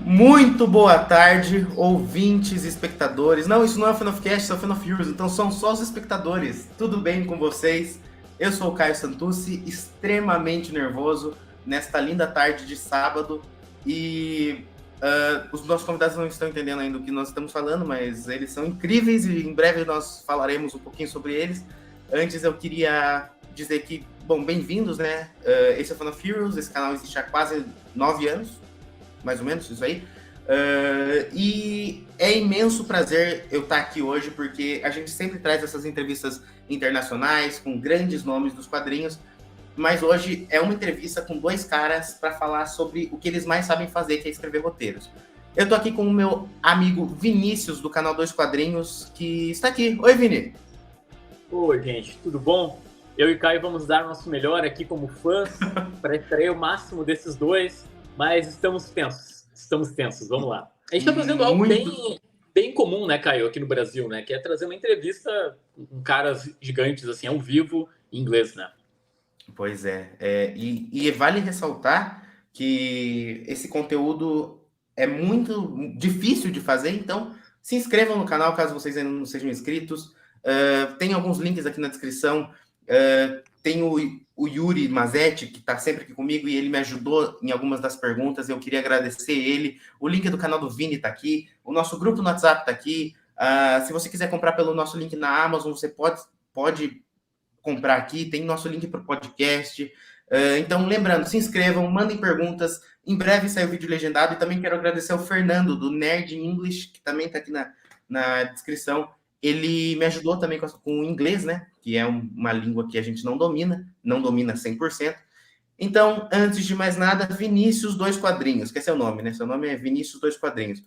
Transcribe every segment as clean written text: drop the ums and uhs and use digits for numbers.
Muito boa tarde, ouvintes, espectadores. Não, isso não é o Fanofcast, isso é o Fanofurious, então são só os espectadores. Tudo bem com vocês? Eu sou o Caio Santucci, extremamente nervoso nesta linda tarde de sábado. E os nossos convidados não estão entendendo ainda o que nós estamos falando, mas eles são incríveis e em breve nós falaremos um pouquinho sobre eles. Antes eu queria dizer que, bom, bem-vindos, né? Esse é o Fanofurious, esse canal existe há quase 9 anos. Mais ou menos, isso aí. E é imenso prazer eu estar aqui hoje, porque a gente sempre traz essas entrevistas internacionais com grandes nomes dos quadrinhos, mas hoje é uma entrevista com dois caras para falar sobre o que eles mais sabem fazer, que é escrever roteiros. Eu tô aqui com o meu amigo Vinicius, do canal Dois Quadrinhos, que está aqui. Oi, Vini! Oi, gente, tudo bom? Eu e Caio vamos dar nosso melhor aqui como fãs para extrair o máximo desses dois, mas estamos tensos, vamos lá. A gente está fazendo algo bem comum, né, Caio, aqui no Brasil, né, que é trazer uma entrevista com caras gigantes, assim, ao vivo, em inglês, né? Pois é, e vale ressaltar que esse conteúdo é muito difícil de fazer, então se inscrevam no canal caso vocês ainda não sejam inscritos. Tem alguns links aqui na descrição. Tem o Yuri Mazetti, que está sempre aqui comigo, e ele me ajudou em algumas das perguntas, eu queria agradecer ele. O link do canal do Vini está aqui, o nosso grupo no WhatsApp está aqui. Se você quiser comprar pelo nosso link na Amazon, você pode comprar aqui, tem nosso link para o podcast. Então, lembrando, se inscrevam, mandem perguntas. Em breve sai o vídeo legendado. E também quero agradecer ao Fernando, do Nerd English, que também está aqui na descrição. Ele me ajudou também com o inglês, né? Que é uma língua que a gente não domina 100%. Então, antes de mais nada, Vinicius Dois Quadrinhos, que é seu nome, né? Seu nome é Vinicius Dois Quadrinhos.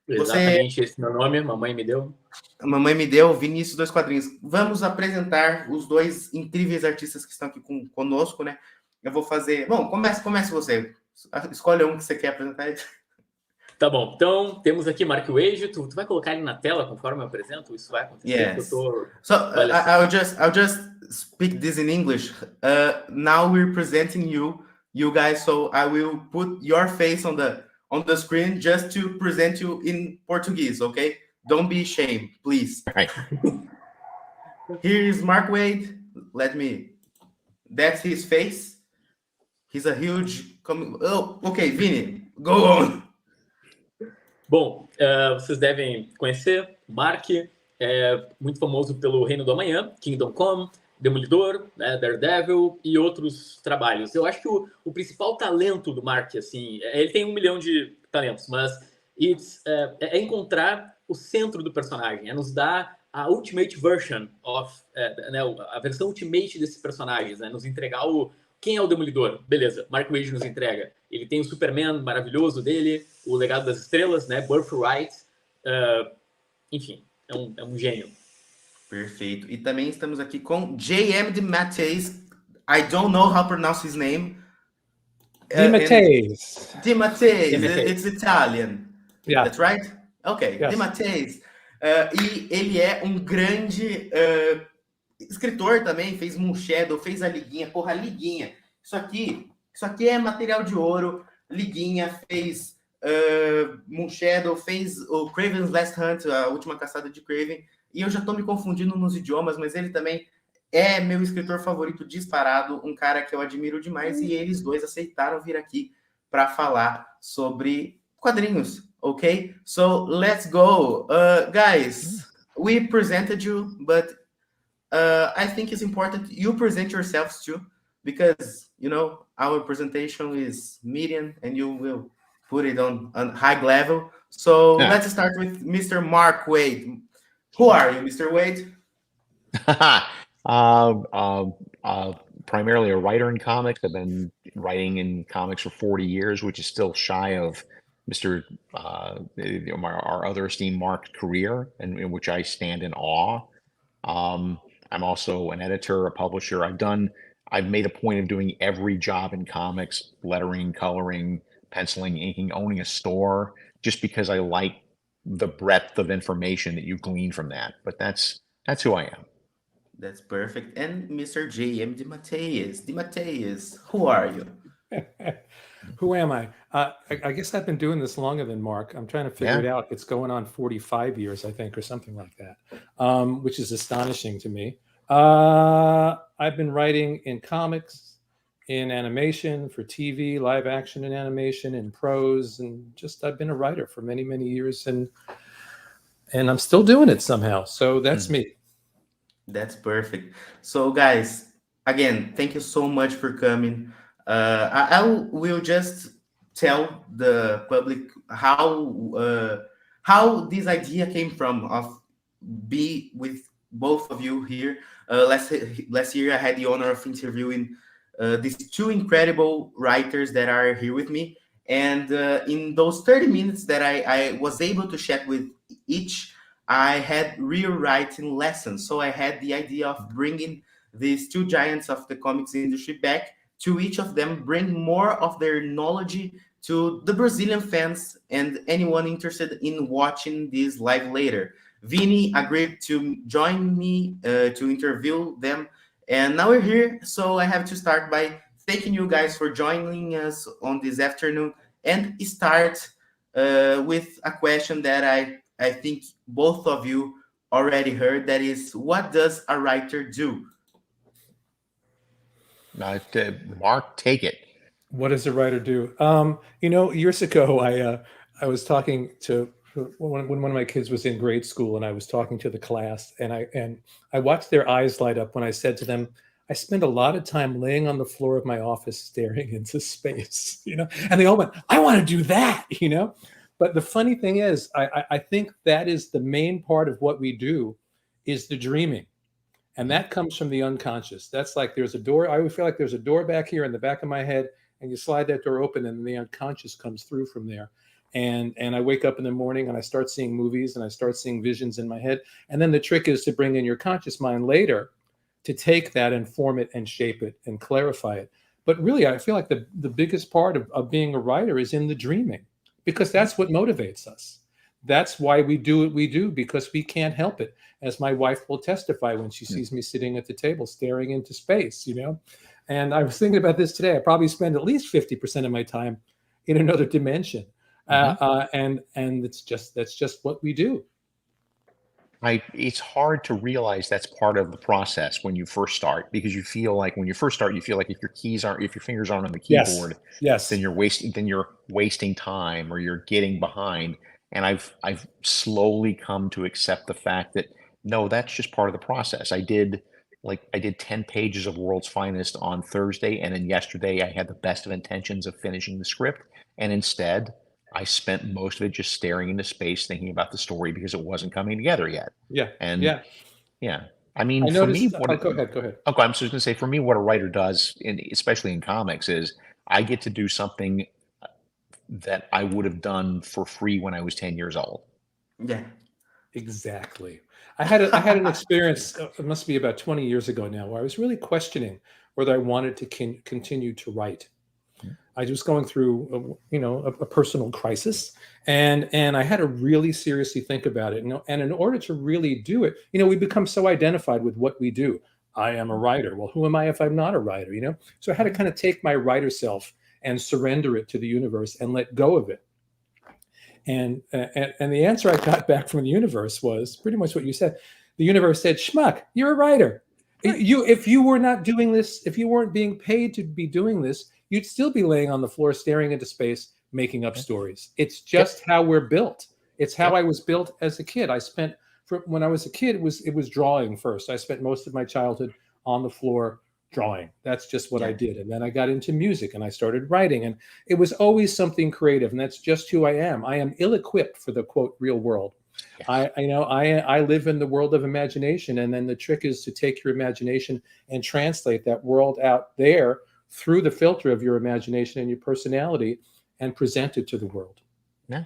Exatamente, esse é meu nome, mamãe me deu. A mamãe me deu, Vinícius Dois Quadrinhos. Vamos apresentar os dois incríveis artistas que estão aqui conosco, né? Eu vou fazer... Bom, comece você. Escolhe um que você quer apresentar. Tá bom, então temos aqui Mark Waid. Tu vai colocar ele na tela conforme eu apresento? Isso vai acontecer? Yes. So I'll just speak this in English. Now we're presenting you guys. So I will put your face on the screen just to present you in Portuguese, okay? Don't be ashamed, please. Right. Here is Mark Waid. That's his face. He's a huge... Oh, okay, Vini, go on. Bom, vocês devem conhecer Mark, muito famoso pelo Reino do Amanhã, Kingdom Come, Demolidor, né, Daredevil e outros trabalhos. Eu acho que o principal talento do Mark, assim, ele tem 1 milhão de talentos, mas é encontrar o centro do personagem, é nos dar a ultimate version né, a versão ultimate desses personagens, né, nos entregar quem é o Demolidor? Beleza, Mark Waid nos entrega. Ele tem o Superman maravilhoso dele, o Legado das Estrelas, né? Birthright. Enfim, é um gênio. Perfeito. E também estamos aqui com J.M. DeMatteis. I don't know how to pronounce his name. DeMatteis. DeMatteis. It's Italian. Yeah. That's right? Okay, Yes. DeMatteis. E ele é um grande escritor também, fez Moonshadow, fez a Liguinha. Porra, a Liguinha. Isso aqui é material de ouro. Liguinha, fez Moonshadow, fez o Kraven's Last Hunt, a última caçada de Kraven. E eu já tô me confundindo nos idiomas, mas ele também é meu escritor favorito disparado, um cara que eu admiro demais, e eles dois aceitaram vir aqui para falar sobre quadrinhos, ok? So, let's go. Guys, we presented you, but I think it's important you present yourselves too, because, you know, our presentation is medium and you will put it on high level. So let's start with Mr. Mark Waid. Who are you, Mr. Waid? Primarily a writer in comics. I've been writing in comics for 40 years, which is still shy of Mr. Our other esteemed Mark's career, in which I stand in awe. I'm also an editor, a publisher. I've made a point of doing every job in comics: lettering, coloring, penciling, inking, owning a store, just because I like the breadth of information that you glean from that. But that's who I am. That's perfect. And Mr. J.M. DeMatteis. DeMatteis, who are you? Who am I? I guess I've been doing this longer than Mark. I'm trying to figure it out. It's going on 45 years, I think, or something like that, which is astonishing to me. I've been writing in comics, in animation, for TV, live action and animation, in prose, and just I've been a writer for many, many years, and I'm still doing it somehow. So that's me. That's perfect. So, guys, again, thank you so much for coming. I will just tell the public how this idea came from of be with both of you here. Last year, I had the honor of interviewing these two incredible writers that are here with me. And in those 30 minutes that I was able to chat with each, I had real writing lessons. So I had the idea of bringing these two giants of the comics industry back to each of them, bring more of their knowledge to the Brazilian fans and anyone interested in watching this live later. Vini agreed to join me to interview them, and now we're here. So I have to start by thanking you guys for joining us on this afternoon and start with a question that I think both of you already heard. That is, what does a writer do? Mark, take it. What does a writer do? Years ago, I was talking to when one of my kids was in grade school, and I was talking to the class, and I watched their eyes light up when I said to them, I spend a lot of time laying on the floor of my office staring into space, and they all went, I want to do that, But the funny thing is, I think that is the main part of what we do, is the dreaming. And that comes from the unconscious. That's like there's a door. I would feel like there's a door back here in the back of my head, and you slide that door open, and the unconscious comes through from there. And I wake up in the morning and I start seeing movies and I start seeing visions in my head. And then the trick is to bring in your conscious mind later to take that and form it and shape it and clarify it. But really, I feel like the biggest part of being a writer is in the dreaming, because that's what motivates us. That's why we do what we do, because we can't help it. As my wife will testify when she sees me sitting at the table staring into space, And I was thinking about this today. I probably spend at least 50% of my time in another dimension. And that's just what we do. It's hard to realize that's part of the process when you first start, because you feel like when you first start, you feel like if your fingers aren't on the keyboard, yes, then you're wasting time, or you're getting behind. And I've slowly come to accept the fact that no, that's just part of the process. I did 10 pages of World's Finest on Thursday, and then yesterday I had the best of intentions of finishing the script, and instead I spent most of it just staring into space, thinking about the story, because it wasn't coming together yet. Yeah. I mean, I for noticed, me, go ahead. okay, I'm just going to say, for me, what a writer does, especially in comics, is I get to do something that I would have done for free when I was 10 years old. Yeah, exactly. I had an experience, it must be about 20 years ago now, where I was really questioning whether I wanted to continue to write. I was going through, a personal crisis, and I had to really seriously think about it. And in order to really do it, we become so identified with what we do. I am a writer. Well, who am I if I'm not a writer? So I had to kind of take my writer self and surrender it to the universe and let go of it. And the answer I got back from the universe was pretty much what you said. The universe said, "Schmuck, you're a writer. If you were not doing this, if you weren't being paid to be doing this, you'd still be laying on the floor staring into space, making up stories. It's just how we're built. It's how I was built as a kid. When I was a kid, it was drawing first. I spent most of my childhood on the floor drawing. That's just what I did. And then I got into music and I started writing, and it was always something creative. And that's just who I am. I am ill-equipped for the quote real world. Yes. I live in the world of imagination. And then the trick is to take your imagination and translate that world out there through the filter of your imagination and your personality, and present it to the world. Yeah.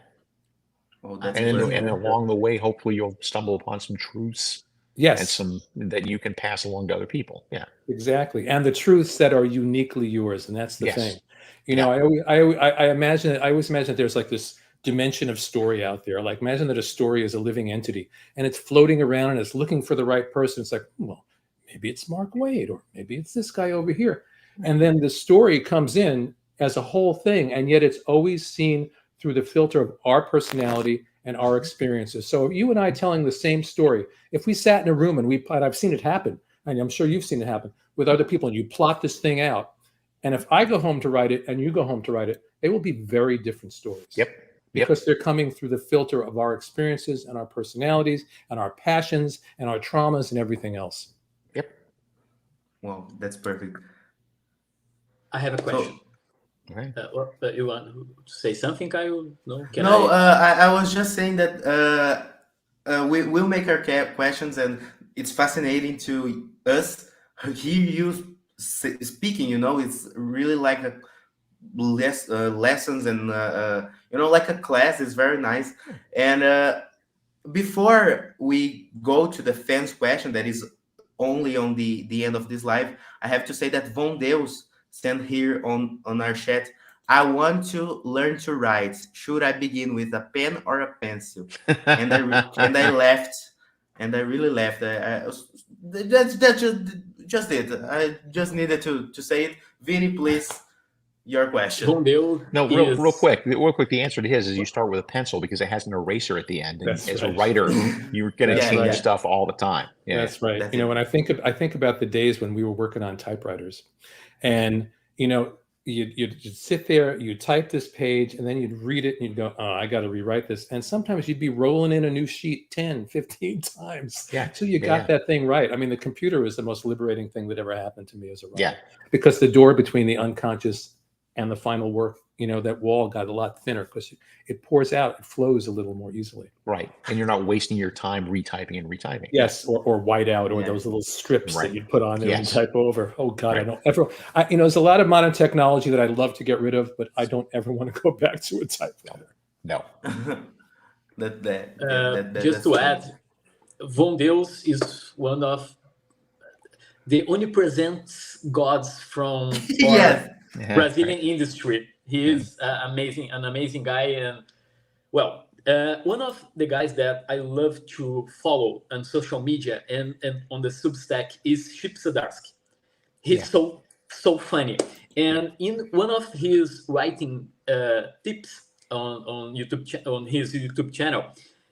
And along the way, hopefully you'll stumble upon some truths. Yes. And some that you can pass along to other people. Yeah. Exactly. And the truths that are uniquely yours. And that's the thing. I always imagine that there's like this dimension of story out there. Like, imagine that a story is a living entity and it's floating around and it's looking for the right person. It's like, well, maybe it's Mark Waid, or maybe it's this guy over here. And then the story comes in as a whole thing, and yet it's always seen through the filter of our personality and our experiences. So you and I telling the same story, if we sat in a room and I've seen it happen, and I'm sure you've seen it happen with other people, and you plot this thing out, and if I go home to write it and you go home to write it, they will be very different stories. Yep. Because they're coming through the filter of our experiences and our personalities and our passions and our traumas and everything else. Yep. Well, that's perfect. I have a question. Okay. You want to say something, Caio? No? I was just saying that we'll make our questions, and it's fascinating to us hear you speaking. It's really like a lessons and like a class. Is very nice. And before we go to the fans question that is only on the end of this live, I have to say that Von Deus sent here on our chat, I want to learn to write. Should I begin with a pen or a pencil? And I laughed, and I really laughed. That's just it. I just needed to say it. Vinny, please, your question. No, real quick. The answer to his is you start with a pencil because it has an eraser at the end. And as a writer, you're going to change stuff all the time. Yeah, that's right. When I think about the days when we were working on typewriters, and you'd sit there, you'd type this page, and then you'd read it and you'd go, oh, I got to rewrite this. And sometimes you'd be rolling in a new sheet 10, 15 times. Yeah. So you got that thing right. I mean, the computer was the most liberating thing that ever happened to me as a writer. Yeah. Because the door between the unconscious and the final work, that wall got a lot thinner because it pours out, it flows a little more easily. Right. And you're not wasting your time retyping and retyping. Yes. Or white out, or those little strips that you put on there and type over. Oh God, I don't ever, there's a lot of modern technology that I'd love to get rid of, but I don't ever want to go back to a typewriter. No. Just to add, Von Deus is one of the omnipresent gods from Brazilian industry. He is an amazing guy, and one of the guys that I love to follow on social media and on the Substack is Chip Zdarsky. He's so funny, and in one of his writing tips on YouTube on his YouTube channel,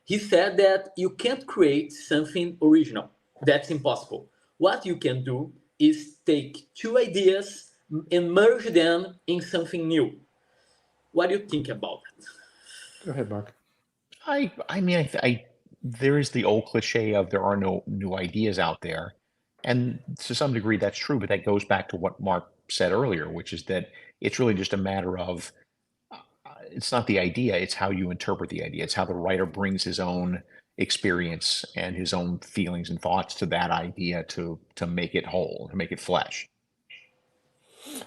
he said that you can't create something original. That's impossible. What you can do is take two ideas and merge them in something new. What do you think about that? Go ahead, Mark. I mean, there is the old cliche of there are no new ideas out there. And to some degree, that's true. But that goes back to what Mark said earlier, which is that it's really just a matter of, it's not the idea, it's how you interpret the idea. It's how the writer brings his own experience and his own feelings and thoughts to that idea to make it whole, to make it flesh.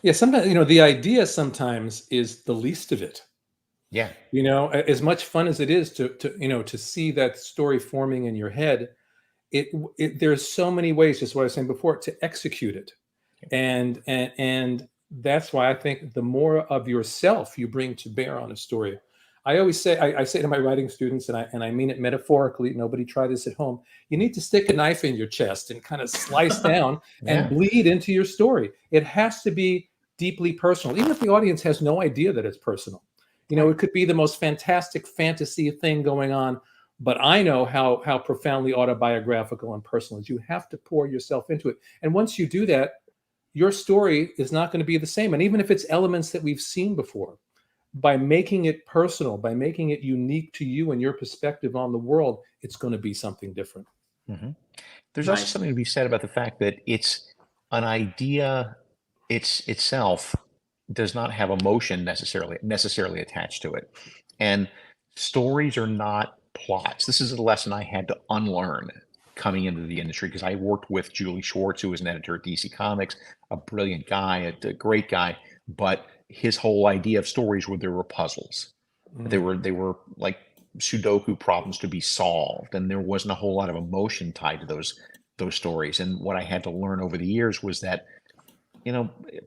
Yeah, sometimes, the idea sometimes is the least of it. Yeah. As much fun as it is to see that story forming in your head, there's so many ways, just what I was saying before, to execute it. And that's why I think the more of yourself you bring to bear on a story. I always say, I say to my writing students, and I mean it metaphorically, nobody try this at home, you need to stick a knife in your chest and kind of slice down and bleed into your story. It has to be deeply personal, even if the audience has no idea that it's personal. It could be the most fantastic fantasy thing going on, but I know how profoundly autobiographical and personal it is. You have to pour yourself into it. And once you do that, your story is not going to be the same. And even if it's elements that we've seen before, by making it personal, by making it unique to you and your perspective on the world, it's going to be something different. Mm-hmm. There's also something to be said about the fact that it's an idea itself does not have emotion necessarily attached to it. And stories are not plots. This is a lesson I had to unlearn coming into the industry, because I worked with Julie Schwartz, who was an editor at DC Comics, a brilliant guy, a great guy, but his whole idea of stories were there were puzzles. Mm-hmm. They were like Sudoku problems to be solved, and there wasn't a whole lot of emotion tied to those stories. And what I had to learn over the years was that,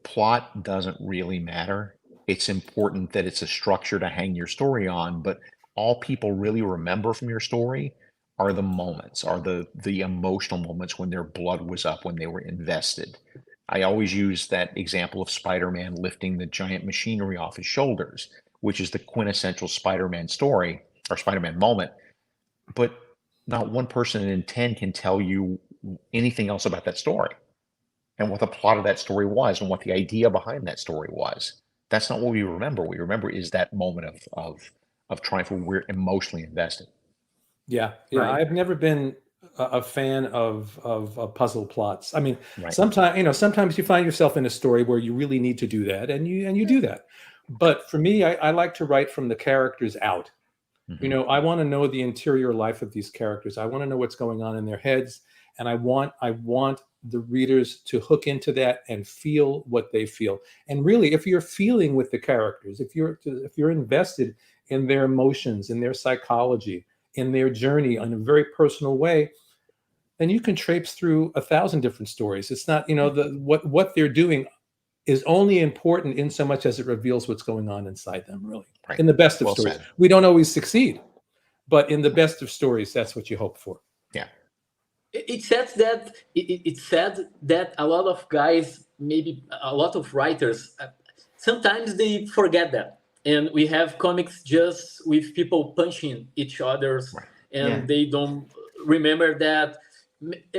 plot doesn't really matter. It's important that it's a structure to hang your story on, but all people really remember from your story are the moments, are the emotional moments when their blood was up, when they were invested. I always use that example of Spider-Man lifting the giant machinery off his shoulders, which is the quintessential Spider-Man story or Spider-Man moment. But not one person in 10 can tell you anything else about that story and what the plot of that story was and what the idea behind that story was. That's not what we remember. What we remember is that moment of triumph where we're emotionally invested. Yeah. Right. I've never been a fan of puzzle plots. I mean, Right. sometimes you find yourself in a story where you really need to do that, and you do that. But for me, I like to write from the characters out. Mhm. I want to know the interior life of these characters. I want to know what's going on in their heads, and I want the readers to hook into that and feel what they feel. And really, if you're feeling with the characters, if you're invested in their emotions, in their psychology, in their journey in a very personal way, then you can traipse through 1,000 different stories. It's not, what they're doing is only important in so much as it reveals what's going on inside them, really. Right. In the best of Well stories. said. We don't always succeed, but in the best of stories, that's what you hope for. Yeah. It's sad that a lot of guys, maybe a lot of writers, sometimes they forget that, and we have comics just with people punching each other's, Right. and Yeah. they don't remember that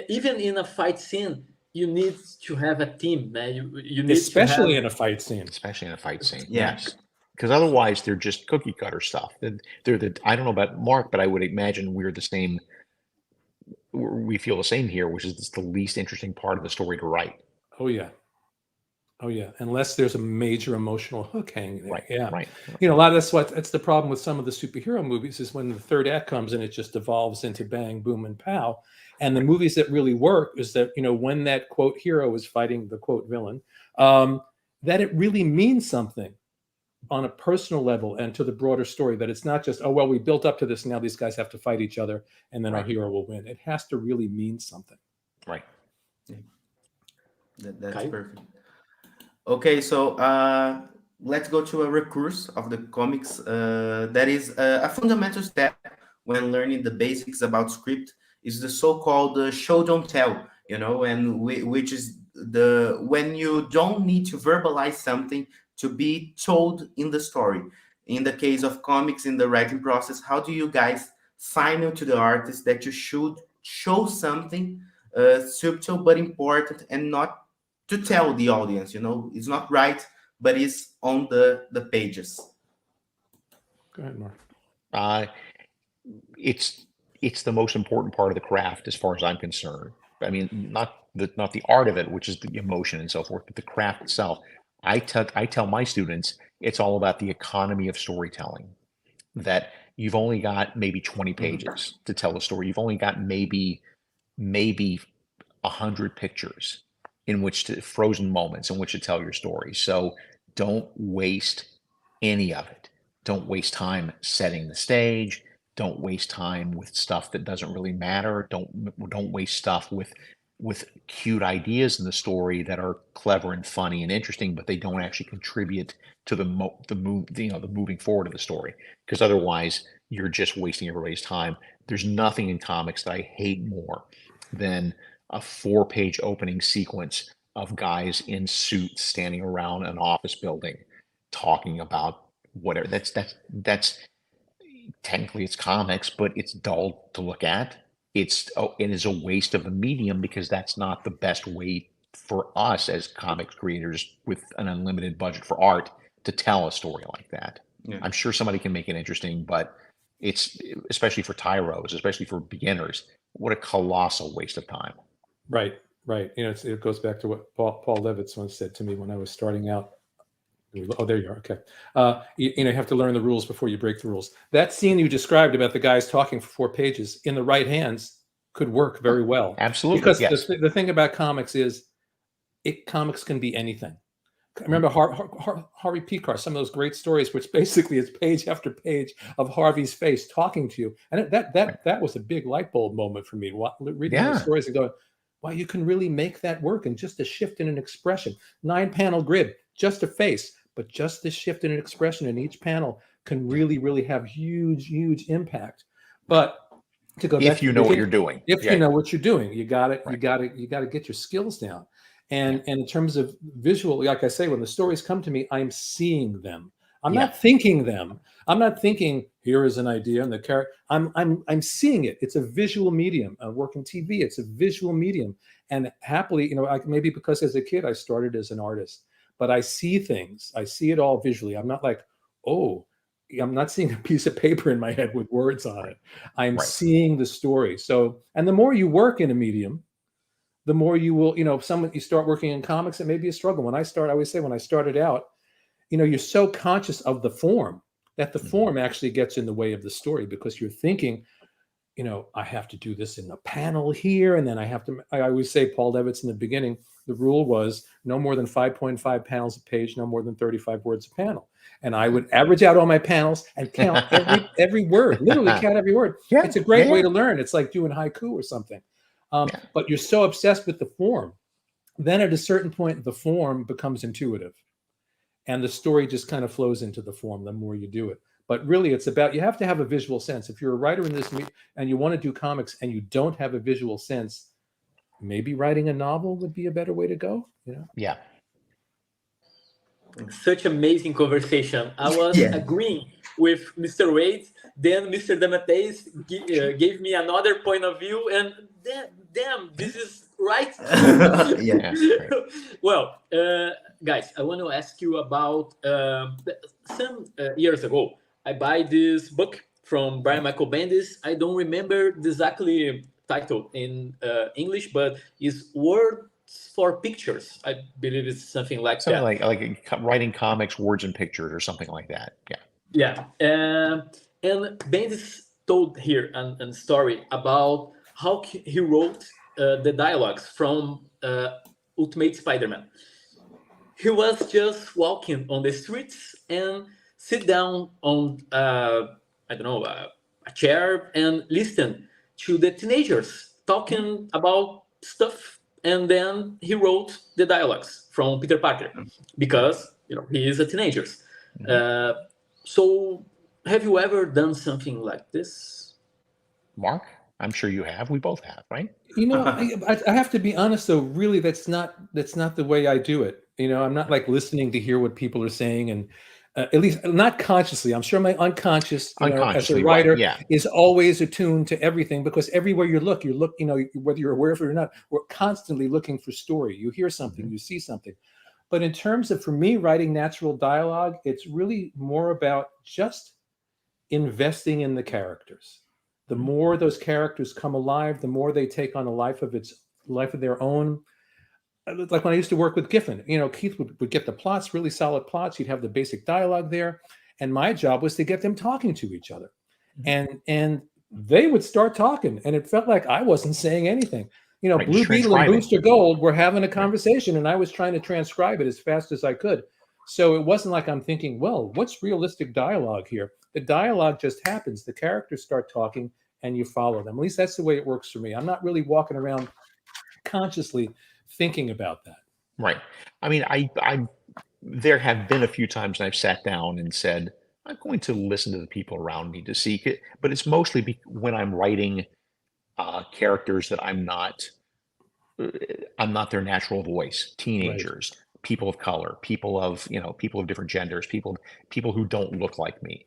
even in a fight scene, you need to have a team, man. You need Especially to in a fight scene. Especially in a fight scene. Yeah. Yes. Because otherwise they're just cookie cutter stuff. I don't know about Mark, but I would imagine we're the same. We feel the same here, which is it's the least interesting part of the story to write. Oh yeah. Unless there's a major emotional hook hanging there. Right. Yeah. Right. A lot of that's the problem with some of the superhero movies is when the third act comes and it just devolves into bang, boom, and pow. And the movies that really work is that, when that quote hero is fighting the quote villain, that it really means something on a personal level and to the broader story, that it's not just, oh, well, we built up to this. Now these guys have to fight each other and then our Right. hero will win. It has to really mean something. Right. That's Caio? perfect. Okay, so let's go to a recurse of the comics that is a fundamental step when learning the basics about script is the so-called show don't tell, and which is when you don't need to verbalize something to be told in the story. In the case of comics, in the writing process, how do you guys signal to the artist that you should show something subtle but important and not to tell the audience, it's not right, but it's on the pages. Go ahead, Mark. It's the most important part of the craft as far as I'm concerned. I mean, not the art of it, which is the emotion and so forth, but the craft itself. I tell my students it's all about the economy of storytelling, that you've only got maybe 20 pages to tell a story. You've only got maybe 100 pictures frozen moments in which to tell your story. So don't waste any of it. Don't waste time setting the stage. Don't waste time with stuff that doesn't really matter. Don't waste stuff with cute ideas in the story that are clever and funny and interesting, but they don't actually contribute to the moving forward of the story. Because otherwise, you're just wasting everybody's time. There's nothing in comics that I hate more than a 4-page opening sequence of guys in suits standing around an office building talking about whatever. That's technically it's comics, but it's dull to look at. It is a waste of a medium because that's not the best way for us as comics creators with an unlimited budget for art to tell a story like that. Yeah. I'm sure somebody can make it interesting, but it's especially for tyros, especially for beginners, what a colossal waste of time. Right. It goes back to what Paul Levitz once said to me when I was starting out. Oh, there you are. Okay. You have to learn the rules before you break the rules. That scene you described about the guys talking for 4 pages in the right hands could work very well. Absolutely. Because yes. the thing about comics is comics can be anything. Remember Harvey Pekar, some of those great stories, which basically is page after page of Harvey's face talking to you. And that was a big light bulb moment for me, reading those stories and going, wow, you can really make that work in just a shift in an expression. 9-panel grid, just a face, but just this shift in an expression in each panel can really, really have huge impact. But to go back, if you know what you're doing, you know what you're doing, you got to get your skills down. And in terms of visual, like I say, when the stories come to me, I'm seeing them. I'm not thinking them. I'm not thinking, here is an idea and the character. I'm seeing it. It's a visual medium. I work in TV. It's a visual medium. And happily, you know, maybe because as a kid I started as an artist, but I see things. I see it all visually. I'm not like, oh, I'm not seeing a piece of paper in my head with words on it. I'm seeing the story. So, and the more you work in a medium, the more you will, you know, you start working in comics, it may be a struggle. I always say when I started out, you know, you're so conscious of the form that the form actually gets in the way of the story, because you're thinking, you know, I have to do this in a panel here. And then I always say, Paul Levitz in the beginning, the rule was no more than 5.5 panels a page, no more than 35 words a panel. And I would average out all my panels and count every word, literally count every word. Yeah, it's a great way to learn. It's like doing haiku or something. But you're so obsessed with the form. Then at a certain point, the form becomes intuitive. And the story just kind of flows into the form the more you do it. But really, it's about, you have to have a visual sense. If you're a writer in this and you want to do comics and you don't have a visual sense, maybe writing a novel would be a better way to go. You know? Yeah. Such amazing conversation. I was agreeing with Mr. Waid. Then Mr. DeMatteis gave me another point of view, and damn, this is right. Well, guys, I want to ask you about some years ago. I buy this book from Brian Michael Bendis. I don't remember the exactly title in English, but it's Words for Pictures. I believe it's something like that. Like writing comics, words and pictures, or something like that. Yeah. And Bendis told here a story about how he wrote the dialogues from Ultimate Spider-Man. He was just walking on the streets and sit down on a chair and listen to the teenagers talking about stuff, and then he wrote the dialogues from Peter Parker because he is a teenager. So have you ever done something like this, Mark? I'm sure you have. We both have, right? You know, I have to be honest, though. Really, that's not the way I do it. You know, I'm not like listening to hear what people are saying, and at least not consciously. I'm sure my unconscious, as a writer, is always attuned to everything, because everywhere you look, whether you're aware of it or not, we're constantly looking for story. You hear something, you see something. But in terms of, for me, writing natural dialogue, it's really more about just investing in the characters. The more those characters come alive, the more they take on a life of their own. Like when I used to work with Giffen, Keith would get the plots, really solid plots. You'd have the basic dialogue there. And my job was to get them talking to each other. And they would start talking. And it felt like I wasn't saying anything. Blue Beetle and Booster Gold were having a conversation, and I was trying to transcribe it as fast as I could. So it wasn't like I'm thinking, well, what's realistic dialogue here? The dialogue just happens. The characters start talking and you follow them. At least that's the way it works for me. I'm not really walking around consciously thinking about that. Right. I mean, there have been a few times I've sat down and said, I'm going to listen to the people around me to seek it. But it's mostly when I'm writing characters that I'm not their natural voice. Teenagers, people of color, people of different genders, people who don't look like me.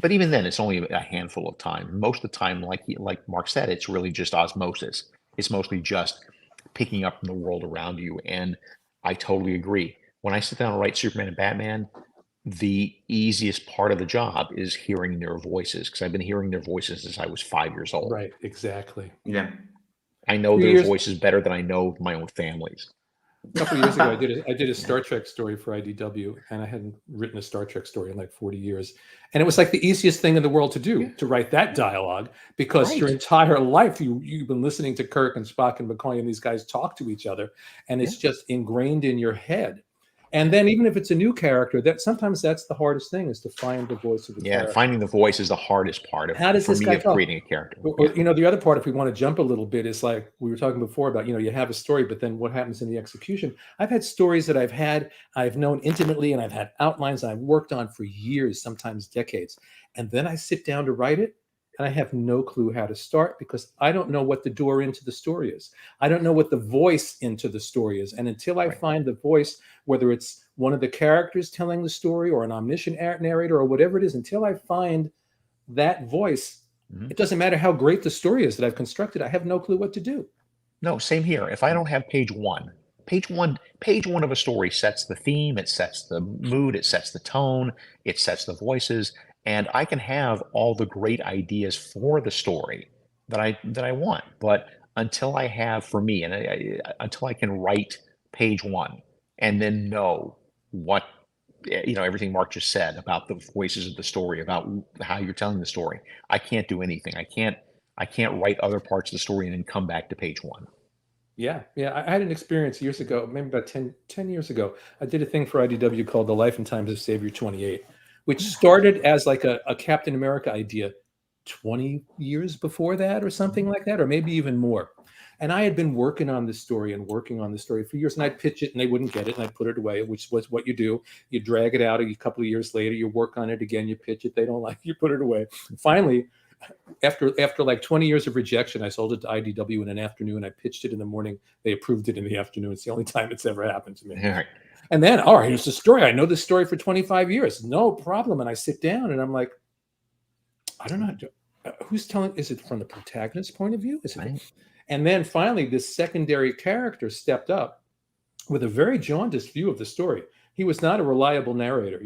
But even then, it's only a handful of times. Most of the time, like Mark said, it's really just osmosis. It's mostly just picking up from the world around you. And I totally agree. When I sit down and write Superman and Batman, the easiest part of the job is hearing their voices, because I've been hearing their voices since I was 5 years old. Right, exactly. Yeah. I know their voices better than I know my own family's. A couple of years ago, I did a Star Trek story for IDW, and I hadn't written a Star Trek story in like 40 years. And it was like the easiest thing in the world to do, to write that dialogue, because your entire life you've been listening to Kirk and Spock and McCoy and these guys talk to each other, and it's just ingrained in your head. And then even if it's a new character, sometimes that's the hardest thing, is to find the voice of the character. Finding the voice is the hardest part of creating a character. The other part, if we want to jump a little bit, is like we were talking before about, you have a story, but then what happens in the execution? I've had stories that I've known intimately, and I've had outlines I've worked on for years, sometimes decades. And then I sit down to write it, and I have no clue how to start because I don't know what the door into the story is. I don't know what the voice into the story is. And until I find the voice, whether it's one of the characters telling the story or an omniscient narrator or whatever it is, until I find that voice, it doesn't matter how great the story is that I've constructed. I have no clue what to do. No, same here. If I don't have page one of a story sets the theme, it sets the mood, it sets the tone, it sets the voices, and I can have all the great ideas for the story that I want. But until I have, for me, and until I can write page one and then know what, everything Mark just said about the voices of the story, about how you're telling the story, I can't do anything. I can't write other parts of the story and then come back to page one. Yeah. I had an experience years ago, maybe about 10 years ago. I did a thing for IDW called The Life and Times of Savior 28, which started as like a Captain America idea 20 years before that or something like that, or maybe even more. And I had been working on this story for years, and I'd pitch it and they wouldn't get it, and I'd put it away, which was what you do. You drag it out a couple of years later, you work on it again, you pitch it, they don't like it, you put it away. Finally, after like 20 years of rejection, I sold it to IDW in an afternoon. I pitched it in the morning. They approved it in the afternoon. It's the only time it's ever happened to me. All right. And then, all right, here's the story. I know this story for 25 years. No problem. And I sit down and I'm like, I don't know. Who's telling? Is it from the protagonist's point of view? Is it? Right. And then finally, this secondary character stepped up with a very jaundiced view of the story. He was not a reliable narrator,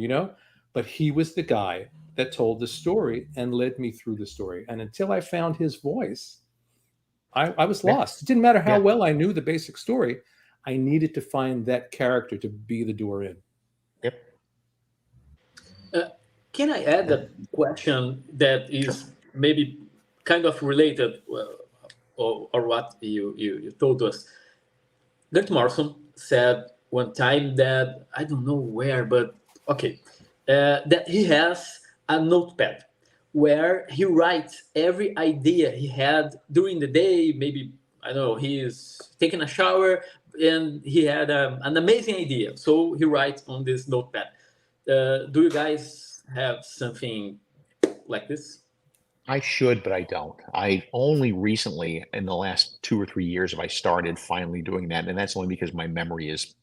but he was the guy that told the story and led me through the story. And until I found his voice, I was lost. It didn't matter how well I knew the basic story. I needed to find that character to be the door in. Yep. Can I add a question that is maybe kind of related or what you told us? Grant Morrison said one time that, I don't know where, but okay, that he has a notepad where he writes every idea he had during the day. Maybe, I don't know, he's taking a shower and he had an amazing idea. So he writes on this notepad. Do you guys have something like this? I should, but I don't. I only recently, in the last 2 or 3 years, have I started finally doing that. And that's only because my memory is,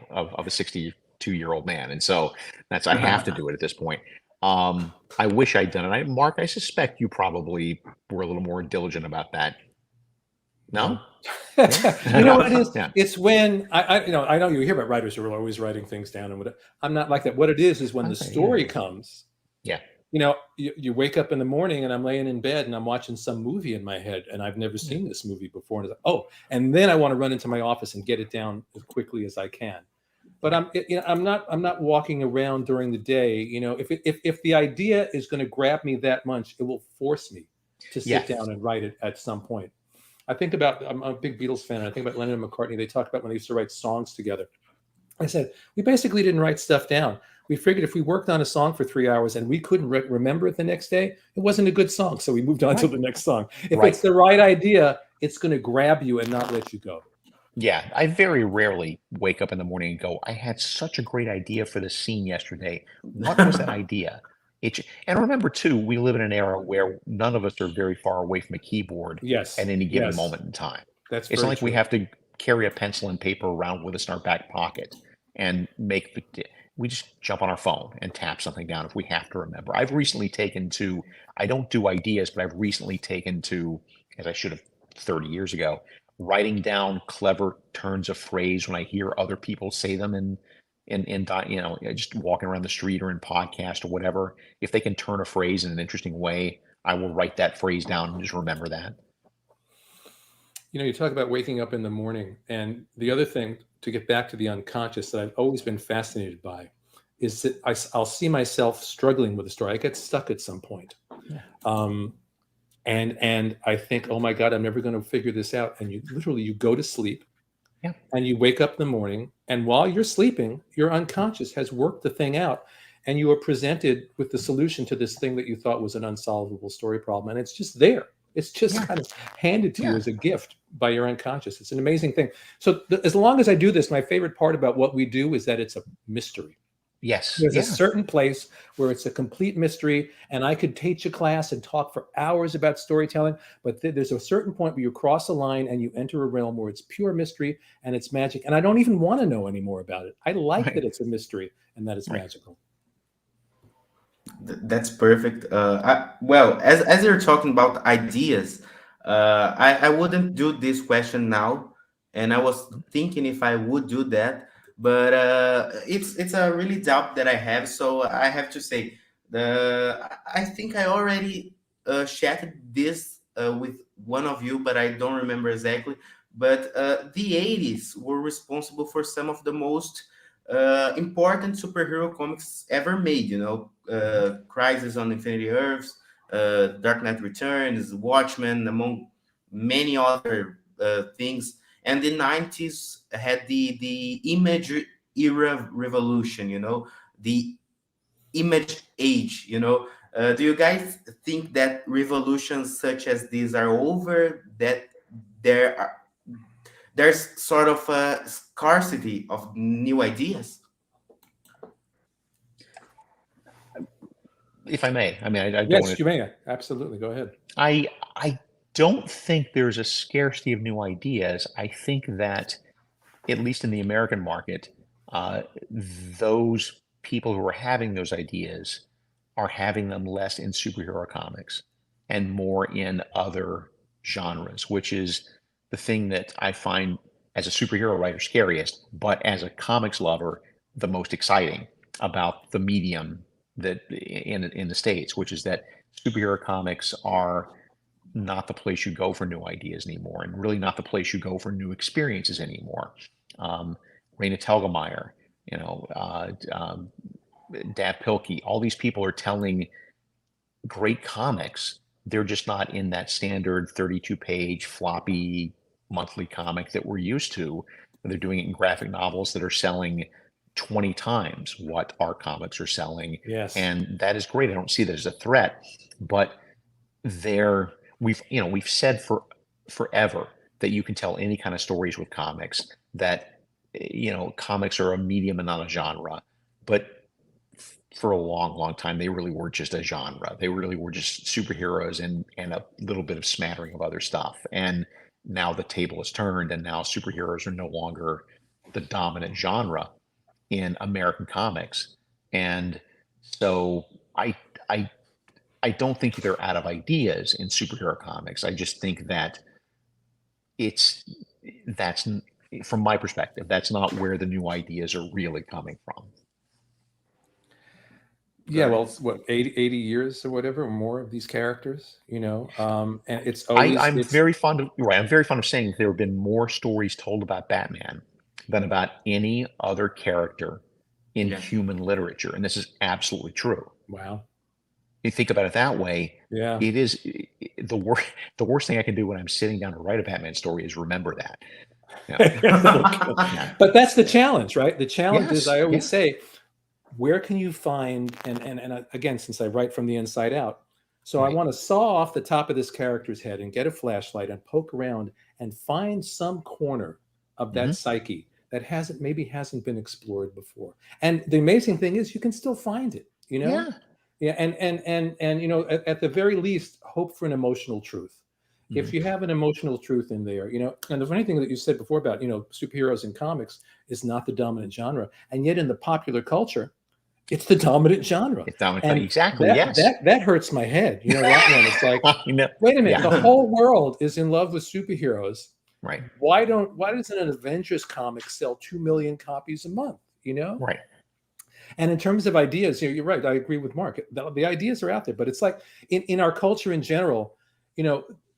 of a 62-year-old man. And so I have to do it at this point. I wish I'd done it. Mark, I suspect you probably were a little more diligent about that. No? You know what it is? Yeah. It's when I know you hear about writers who are always writing things down and whatever. I'm not like that. What it is when the story comes. Yeah. You wake up in the morning and I'm laying in bed and I'm watching some movie in my head and I've never seen this movie before. And it's like, and then I want to run into my office and get it down as quickly as I can. But I'm not walking around during the day. If the idea is going to grab me that much, it will force me to sit down and write it at some point. I'm a big Beatles fan, and I think about Lennon and McCartney. They talk about when they used to write songs together. I said, we basically didn't write stuff down. We figured if we worked on a song for 3 hours and we couldn't remember it the next day, it wasn't a good song. So we moved on to the next song. If it's the right idea, it's going to grab you and not let you go. Yeah, I very rarely wake up in the morning and go, I had such a great idea for the scene yesterday. What was that idea? And remember, too, we live in an era where none of us are very far away from a keyboard at any given moment in time. It's not like we have to carry a pencil and paper around with us in our back pocket and we just jump on our phone and tap something down if we have to remember. I've recently taken to, I don't do ideas, but I've recently taken to, as I should have 30 years ago, writing down clever turns of phrase when I hear other people say them and just walking around the street or in podcast or whatever. If they can turn a phrase in an interesting way, I will write that phrase down and just remember that. You talk about waking up in the morning, and the other thing, to get back to the unconscious, that I've always been fascinated by is that I'll see myself struggling with a story. I get stuck at some point. And I think, oh my God, I'm never going to figure this out. And you go to sleep and you wake up in the morning, and while you're sleeping, your unconscious has worked the thing out, and you are presented with the solution to this thing that you thought was an unsolvable story problem. And it's just there. It's just kind of handed to you as a gift by your unconscious. It's an amazing thing. So as long as I do this, my favorite part about what we do is that it's a mystery. Yes. There's Yeah. a certain place where it's a complete mystery, and I could teach a class and talk for hours about storytelling, but there's a certain point where you cross a line and you enter a realm where it's pure mystery and it's magic. And I don't even want to know any more about it. I like Right. that it's a mystery and that it's Right. magical. That's perfect. Well, as you're talking about ideas, I wouldn't do this question now, and I was thinking if I would do that, but it's a really doubt that I have. So I have to say, I think I already chatted this with one of you, but I don't remember exactly. But the 80s were responsible for some of the most important superhero comics ever made. You know, Crisis on Infinity Earths, Dark Knight Returns, Watchmen, among many other things. And the 90s had the image era revolution. You know, the image age. You know, do you guys think that revolutions such as these are over? That there are there's sort of a scarcity of new ideas? If I may, I mean, I don't want Yes, to. you may. Absolutely. Go ahead. I don't think there's a scarcity of new ideas. I think that, at least in the American market, uh, those people who are having those ideas are having them less in superhero comics and more in other genres, which is the thing that I find as a superhero writer scariest, but as a comics lover, the most exciting about the medium that in the States, which is that superhero comics are not the place you go for new ideas anymore, and really not the place you go for new experiences anymore. Um, Raina Telgemeier, you know, Dav Pilkey, all these people are telling great comics. They're just not in that standard 32-page floppy monthly comic that we're used to. They're doing it in graphic novels that are selling 20 times what our comics are selling. Yes. And that is great. I don't see that as a threat, but we've said for forever that you can tell any kind of stories with comics, that comics are a medium and not a genre. But for a long time, they really were just a genre. They really were just superheroes and a little bit of smattering of other stuff. And now the table has turned, and now superheroes are no longer the dominant genre in American comics. And so I I don't think they're out of ideas in superhero comics. I just think that it's that's from my perspective, that's not where the new ideas are really coming from. Yeah, Got well, it. it's what, 80 years or whatever, or more of these characters, and it's I, always, I'm very fond of right. I'm very fond of saying there have been more stories told about Batman than about any other character in Yeah. human literature, and this is absolutely true. wow. You think about it that way, Yeah. it is the worst. The worst thing I can do when I'm sitting down to write a Batman story is remember that. Yeah. But that's the challenge, right? The challenge is, Yes, I always yeah. say, where can you find, again, since I write from the inside out, so I Right. want to saw off the top of this character's head and get a flashlight and poke around and find some corner of that Mhm. psyche that maybe hasn't been explored before. And the amazing thing is you can still find it, Yeah. Yeah, and at the very least, hope for an emotional truth. If Mhm. you have an emotional truth in there, and the funny thing that you said before about, superheroes in comics is not the dominant genre, and yet in the popular culture, it's the dominant genre. It's not And exactly. that Yes. that hurts my head. That one. It's like, You know, wait a minute, yeah. the whole world is in love with superheroes. Right. Why doesn't an Avengers comic sell 2 million copies a month? Right. And in terms of ideas, you're right. I agree with Mark. The ideas are out there, but it's like in our culture in general,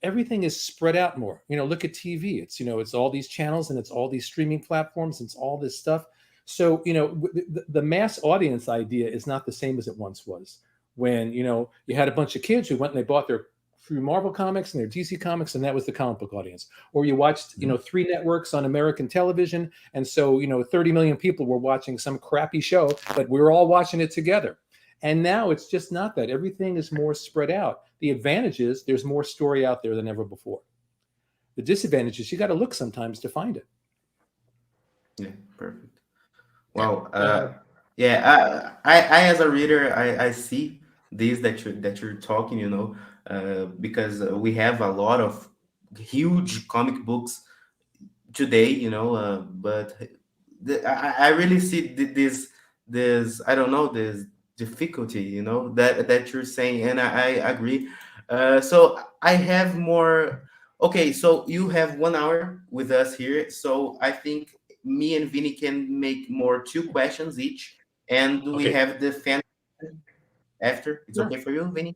everything is spread out more. Look at TV. It's all these channels and it's all these streaming platforms and it's all this stuff. So, the mass audience idea is not the same as it once was, when, you had a bunch of kids who went and they bought their Marvel comics and their DC comics, and that was the comic book audience. Or you watched, 3 networks on American television, and so 30 million people were watching some crappy show, but we were all watching it together. And now it's just not that. Everything is more spread out. The advantage is there's more story out there than ever before. The disadvantage is you got to look sometimes to find it. Yeah, perfect. Well, Yeah, I as a reader, I see this that you're talking, because we have a lot of huge comic books today, but I really see this I don't know, this difficulty, that you're saying, and I agree. So I have more. Okay, so you have 1 hour with us here, so I think me and Vinny can make more two questions each, and we Okay. have the fan after. It's Sure. okay for you, Vinny?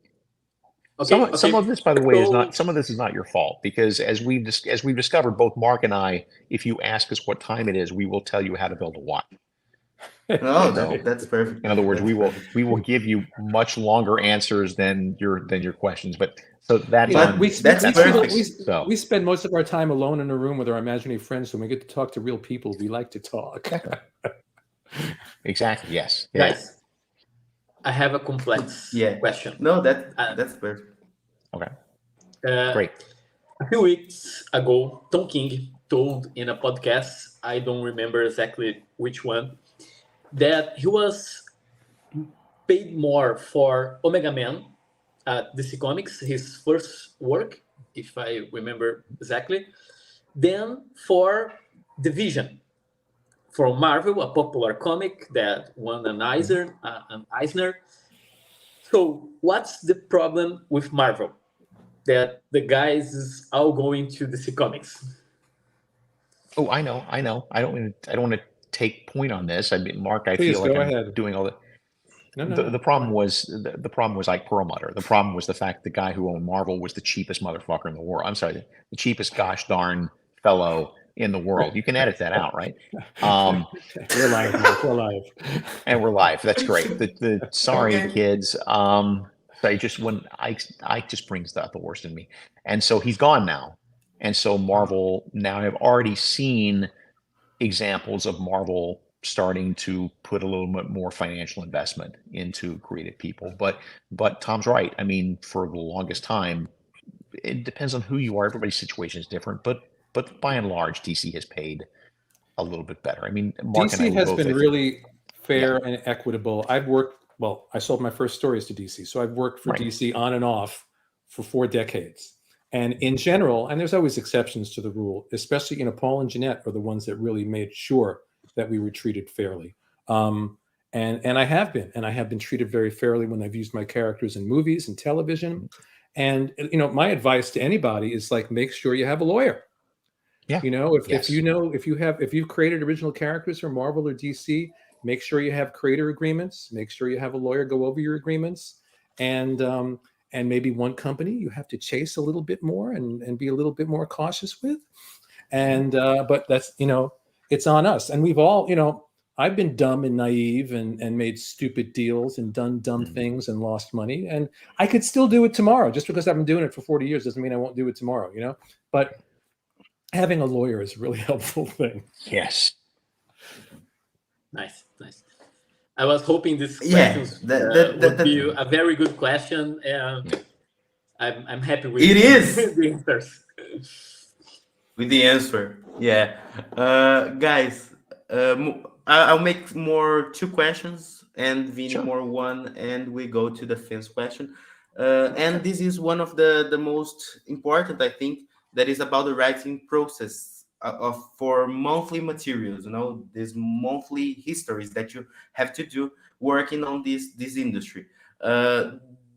Okay. Some Okay. of this, by the way, is So not. Some of this is not your fault because as we've discovered, both Mark and I, if you ask us what time it is, we will tell you how to build a watch. No, So, that's perfect. in other words, That's perfect. we will give you much longer answers than your questions. But so that's You know, on we That's that's on perfect. us. So we spend most of our time alone in a room with our imaginary friends. So when we get to talk to real people, we like to talk. exactly, yes, yeah. guys, I have a complex Yeah. question. No, Uh, that's perfect. Okay, uh, great. A few weeks ago, Tom King told in a podcast, I don't remember exactly which one, that he was paid more for Omega Man at DC Comics, his first work, if I remember exactly, than for Division from Marvel, a popular comic that won an Eisner. So, what's the problem with Marvel? That the guys is all going to DC Comics. Oh, I know. I don't want to take point on this. I mean, Mark, I Please feel like go I'm ahead. doing all the. No. The problem was the problem was Ike Perlmutter. The problem was the fact the guy who owned Marvel was the cheapest motherfucker in the world. I'm sorry, the cheapest gosh darn fellow in the world. You can edit that out, right? We're live, Mark. We're live. And we're live. That's great. The sorry Okay. kids. I just when Ike just brings the worst in me, and so he's gone now, and so Marvel now have already seen examples of Marvel starting to put a little bit more financial investment into creative people. But Tom's right. I mean, for the longest time, it depends on who you are. Everybody's situation is different, but by and large, DC has paid a little bit better. I mean, Mark and I DC would has both, been I think, really fair and equitable. I sold my first stories to DC. So I've worked for Right. DC on and off for 4 decades. And in general, and there's always exceptions to the rule, especially, Paul and Jeanette are the ones that really made sure that we were treated fairly. And I have been treated very fairly when I've used my characters in movies and television. And, my advice to anybody is like, make sure you have a lawyer. Yeah. If you've created original characters for Marvel or DC, make sure you have creator agreements. Make sure you have a lawyer go over your agreements, and maybe one company you have to chase a little bit more and be a little bit more cautious with. And but that's it's on us. And we've all I've been dumb and naive and made stupid deals and done dumb things and lost money. And I could still do it tomorrow. Just because I've been doing it for 40 years doesn't mean I won't do it tomorrow. But having a lawyer is a really helpful thing. Yes. Nice. I was hoping this Yeah, question that would be a very good question, and I'm happy with It is! the answers. With the answer. Yeah. Guys, I'll make more 2 questions and Vini Sure. more 1, and we go to the fifth question. And this is one of the most important, I think, that is about the writing process for monthly materials, these monthly histories that you have to do working on this industry.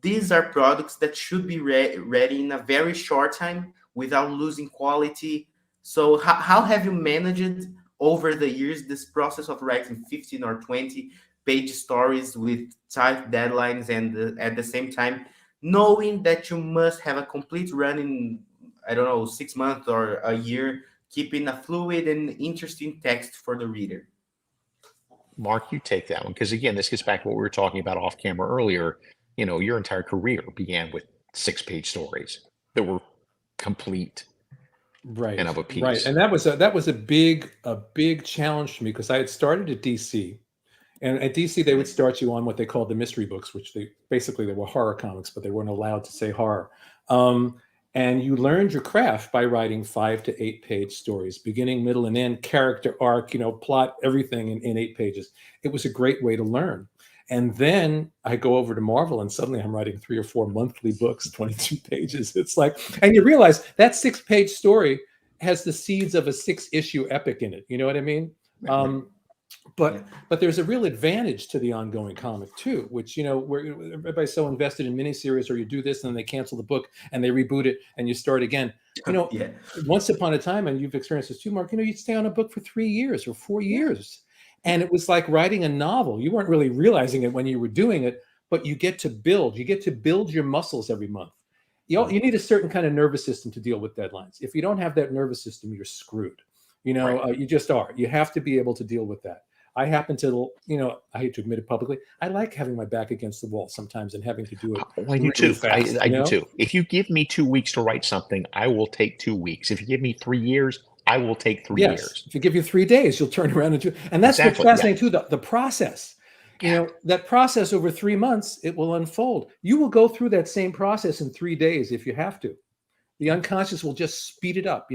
These are products that should be ready in a very short time without losing quality. So how have you managed over the years this process of writing 15 or 20 page stories with tight deadlines and at the same time knowing that you must have a complete run in, I don't know, 6 months or a year, keeping a fluid and interesting text for the reader? Mark, you take that one because again, this gets back to what we were talking about off camera earlier. Your entire career began with 6-page stories that were complete Right. and of a piece. Right. And that was a big challenge to me because I had started at DC. And at DC, they would start you on what they called the mystery books, which they were horror comics, but they weren't allowed to say horror. And you learned your craft by writing 5 to 8 page stories, beginning, middle, and end, character arc, plot, everything in 8 pages. It was a great way to learn. And then I go over to Marvel and suddenly I'm writing 3 or 4 monthly books, 22 pages. It's like, and you realize that 6-page story has the seeds of a 6-issue epic in it. You know what I mean? But there's a real advantage to the ongoing comic too, which, where everybody's so invested in miniseries, or you do this and then they cancel the book and they reboot it and you start again. Once upon a time, and you've experienced this too, Mark, you'd stay on a book for 3 years or 4 years. And it was like writing a novel. You weren't really realizing it when you were doing it, but you get to build your muscles every month. You need a certain kind of nervous system to deal with deadlines. If you don't have that nervous system, you're screwed. You just are. You have to be able to deal with that. I happen to, I hate to admit it publicly, I like having my back against the wall sometimes and having to do it. Well, I do too. Fast, I do too. If you give me 2 weeks to write something, I will take 2 weeks. If you give me 3 years, I will take 3 years. If you give you 3 days, you'll turn around and do. And that's what's fascinating too, the process. That process over 3 months, it will unfold. You will go through that same process in 3 days if you have to. The unconscious will just speed it up,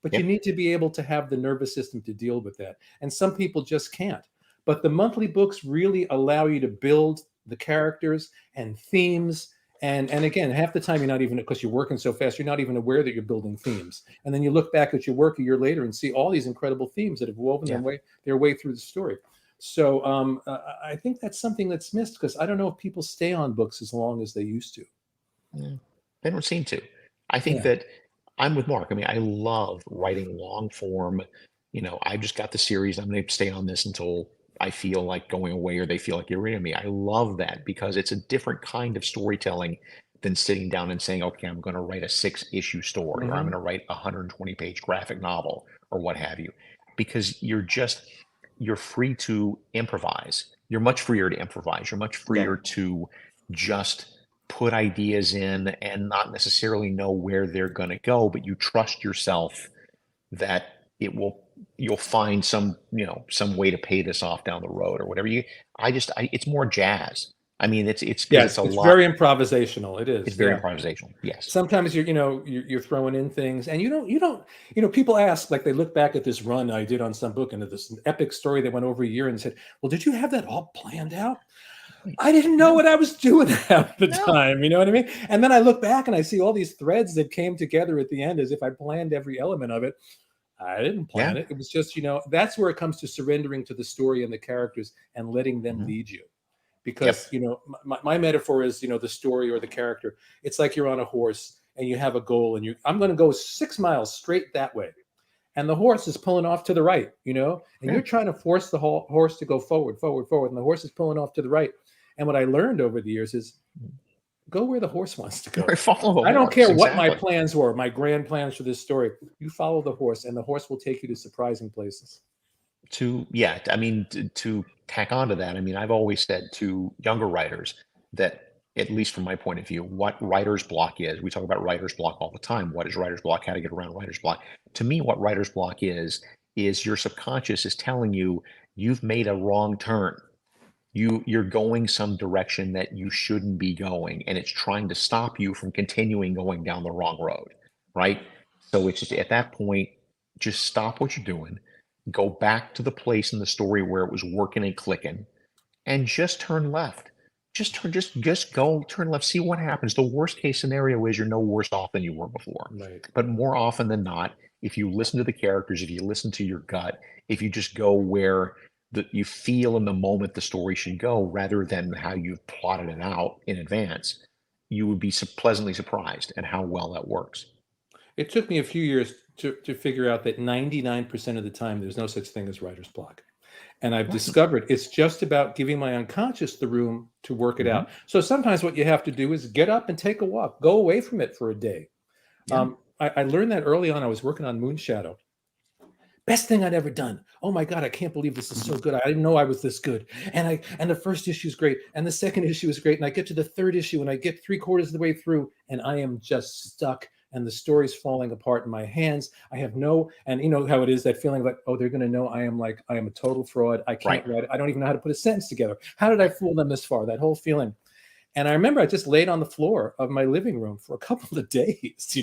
but you need to be able to have the nervous system to deal with that. And some people just can't. But the monthly books really allow you to build the characters and themes. And again, half the time you're not even, because you're working so fast, you're not even aware that you're building themes. And then you look back at your work a year later and see all these incredible themes that have woven their way through the story. So I think that's something that's missed, because I don't know if people stay on books as long as they used to. They don't seem to. I think that I'm with Mark. I mean, I love writing long form. I just got the series. I'm going to stay on this until I feel like going away, or they feel like you're rid of me. I love that, because it's a different kind of storytelling than sitting down and saying, okay, I'm going to write a 6-issue story, or I'm going to write a 120-page graphic novel, or what have you, because you're free to improvise. You're much freer to improvise. You're much freer to just put ideas in and not necessarily know where they're going to go, but you trust yourself that you'll find some way to pay this off down the road, or whatever. It's more jazz. I mean, it's very improvisational. It is. It's very improvisational. Yes. Sometimes you're throwing in things, and you don't. People ask, like, they look back at this run I did on some book, and this epic story that went over a year, and said, "Well, did you have that all planned out?" I didn't know what I was doing at the time. You know what I mean? And then I look back and I see all these threads that came together at the end, as if I planned every element of it. I didn't plan it. It was just, that's where it comes to surrendering to the story and the characters and letting them lead you. Because, my metaphor is, the story or the character. It's like you're on a horse and you have a goal, and I'm going to go 6 miles straight that way. And the horse is pulling off to the right, and you're trying to force the horse to go forward, and the horse is pulling off to the right. And what I learned over the years is, go where the horse wants to go. I don't care what my plans were, my grand plans for this story. You follow the horse, and the horse will take you to surprising places. To tack onto that, I mean, I've always said to younger writers that, at least from my point of view, what writer's block is. We talk about writer's block all the time. What is writer's block? How to get around writer's block? To me, what writer's block is your subconscious is telling you you've made a wrong turn. You're going some direction that you shouldn't be going, and it's trying to stop you from continuing going down the wrong road, right? So it's just, at that point, just stop what you're doing, go back to the place in the story where it was working and clicking, and just turn left. Just go turn left, see what happens. The worst case scenario is you're no worse off than you were before. Right. But more often than not, if you listen to the characters, if you listen to your gut, if you just go where you feel in the moment the story should go, rather than how you've plotted it out in advance, you would be pleasantly surprised at how well that works. It took me a few years to figure out that 99% of the time, there's no such thing as writer's block. And I've discovered it's just about giving my unconscious the room to work it out. So sometimes what you have to do is get up and take a walk, go away from it for a day. I learned that early on. I was working on Moonshadow. Best thing I'd ever done. Oh my God, I can't believe this is so good. I didn't know I was this good. And the first issue is great. And the second issue is great. And I get to the third issue and I get 3/4 of the way through and I am just stuck. And the story's falling apart in my hands. I have and you know how it is, that feeling like, oh, they're going to know I am a total fraud. I can't write it. I don't even know how to put a sentence together. How did I fool them this far? That whole feeling. And I remember I just laid on the floor of my living room for a couple of days,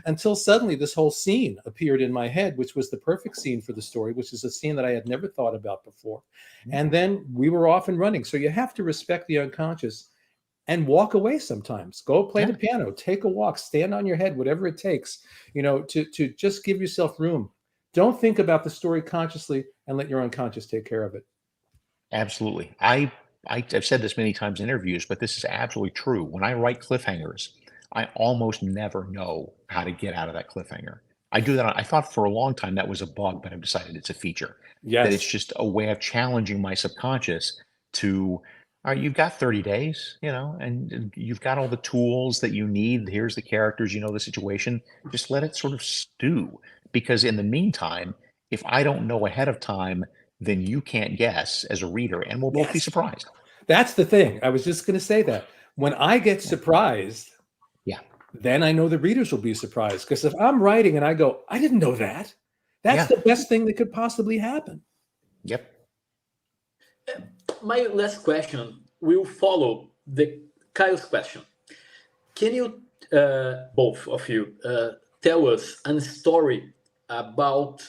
until suddenly this whole scene appeared in my head, which was the perfect scene for the story, which is a scene that I had never thought about before. And then we were off and running. So you have to respect the unconscious and walk away sometimes. Go play the piano, take a walk, stand on your head, whatever it takes, to just give yourself room. Don't think about the story consciously and let your unconscious take care of it. Absolutely. I've said this many times in interviews, but this is absolutely true. When I write cliffhangers, I almost never know how to get out of that cliffhanger. I do that. I thought for a long time that was a bug, but I've decided it's a feature. Yes. That it's just a way of challenging my subconscious to, all right, you've got 30 days, and you've got all the tools that you need. Here's the characters, the situation. Just let it sort of stew. Because in the meantime, if I don't know ahead of time, then you can't guess as a reader, and we'll both be surprised. That's the thing. I was just going to say that. When I get surprised, then I know the readers will be surprised. Because if I'm writing and I go, I didn't know that, that's the best thing that could possibly happen. Yep. My last question will follow the Caio's question. Can you, both of you, tell us a story about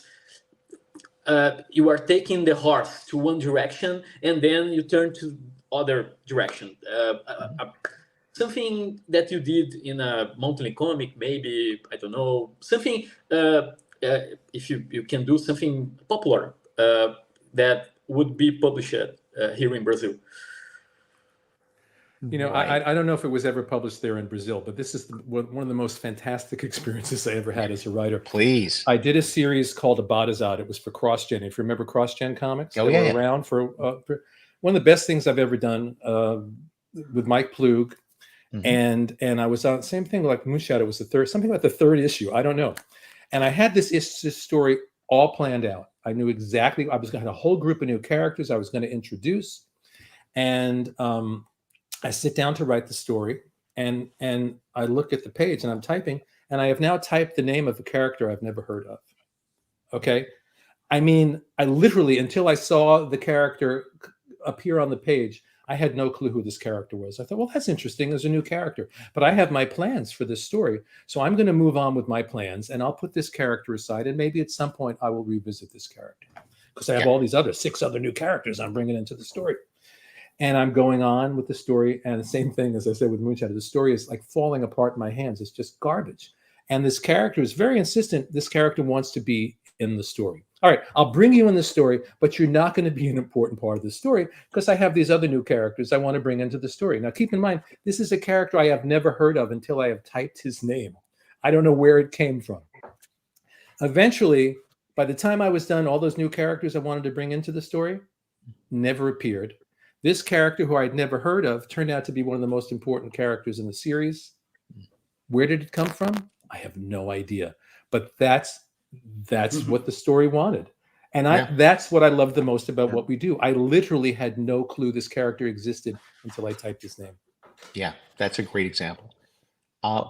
you are taking the horse to one direction and then you turn to other direction? Something that you did in a monthly comic, maybe, I don't know, something, if you can do something popular that would be published here in Brazil. I don't know if it was ever published there in Brazil, but this is one of the most fantastic experiences I ever had as a writer. Please. I did a series called Abadazad. It was for CrossGen. If you remember CrossGen comics, they were around for one of the best things I've ever done with Mike Plug. And I was on same thing like Moonshot. It was something like the third issue. I don't know. And I had this story all planned out. I knew exactly. I was going to have a whole group of new characters I was going to introduce, and I sit down to write the story, and I look at the page and I'm typing, and I have now typed the name of a character I've never heard of. Okay. I mean, I literally, until I saw the character appear on the page, I had no clue who this character was. I thought, well, that's interesting. There's a new character, but I have my plans for this story. So I'm going to move on with my plans, and I'll put this character aside. And maybe at some point I will revisit this character because I have all these 6 other new characters I'm bringing into the story. And I'm going on with the story. And the same thing, as I said with Moonshot, the story is like falling apart in my hands. It's just garbage. And this character is very insistent. This character wants to be in the story. All right, I'll bring you in the story, but you're not going to be an important part of the story because I have these other new characters I want to bring into the story. Now, keep in mind, this is a character I have never heard of until I have typed his name. I don't know where it came from. Eventually, by the time I was done, all those new characters I wanted to bring into the story never appeared. This character, who I'd never heard of, turned out to be one of the most important characters in the series. Where did it come from? I have no idea. But that's what the story wanted. And that's what I love the most about what we do. I literally had no clue this character existed until I typed his name. Yeah, that's a great example.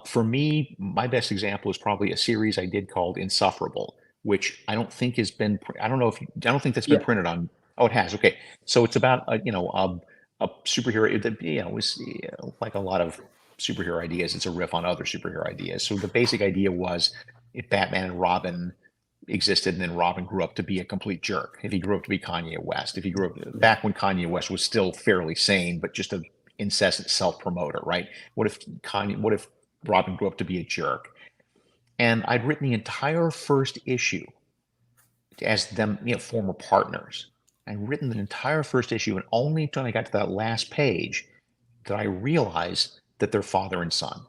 For me, my best example is probably a series I did called Insufferable, which I don't think has been, I don't think that's been printed on. Oh, it has. Okay. So it's about, a superhero that, was like a lot of superhero ideas. It's a riff on other superhero ideas. So the basic idea was if Batman and Robin existed and then Robin grew up to be a complete jerk. If he grew up to be Kanye West, if he grew up back when Kanye West was still fairly sane, but just an incessant self-promoter, right? What if Robin grew up to be a jerk? And I'd written the entire first issue as them, former partners. I'd written the entire first issue, and only until I got to that last page did I realize that they're father and son.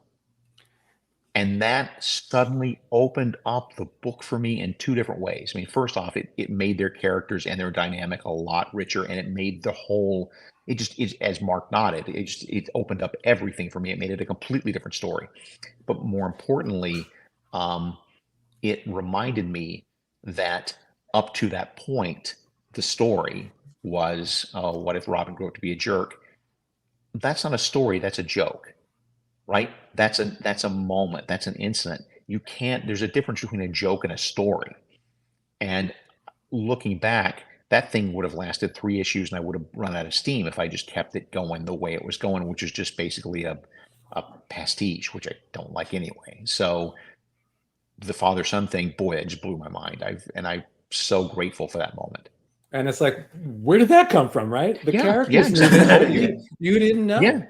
And that suddenly opened up the book for me in 2 different ways. I mean, first off, it made their characters and their dynamic a lot richer, and it made the whole, as Mark nodded, it opened up everything for me. It made it a completely different story. But more importantly, it reminded me that up to that point, the story was, what if Robin grew up to be a jerk? That's not a story, that's a joke. Right? That's a moment. That's an incident. There's a difference between a joke and a story. And looking back, that thing would have lasted 3 issues and I would have run out of steam if I just kept it going the way it was going, which is just basically a pastiche, which I don't like anyway. So the father-son thing, boy, it just blew my mind. I'm so grateful for that moment. And it's like, where did that come from, right? The Yeah, characters knew exactly. this, you didn't know. Yeah.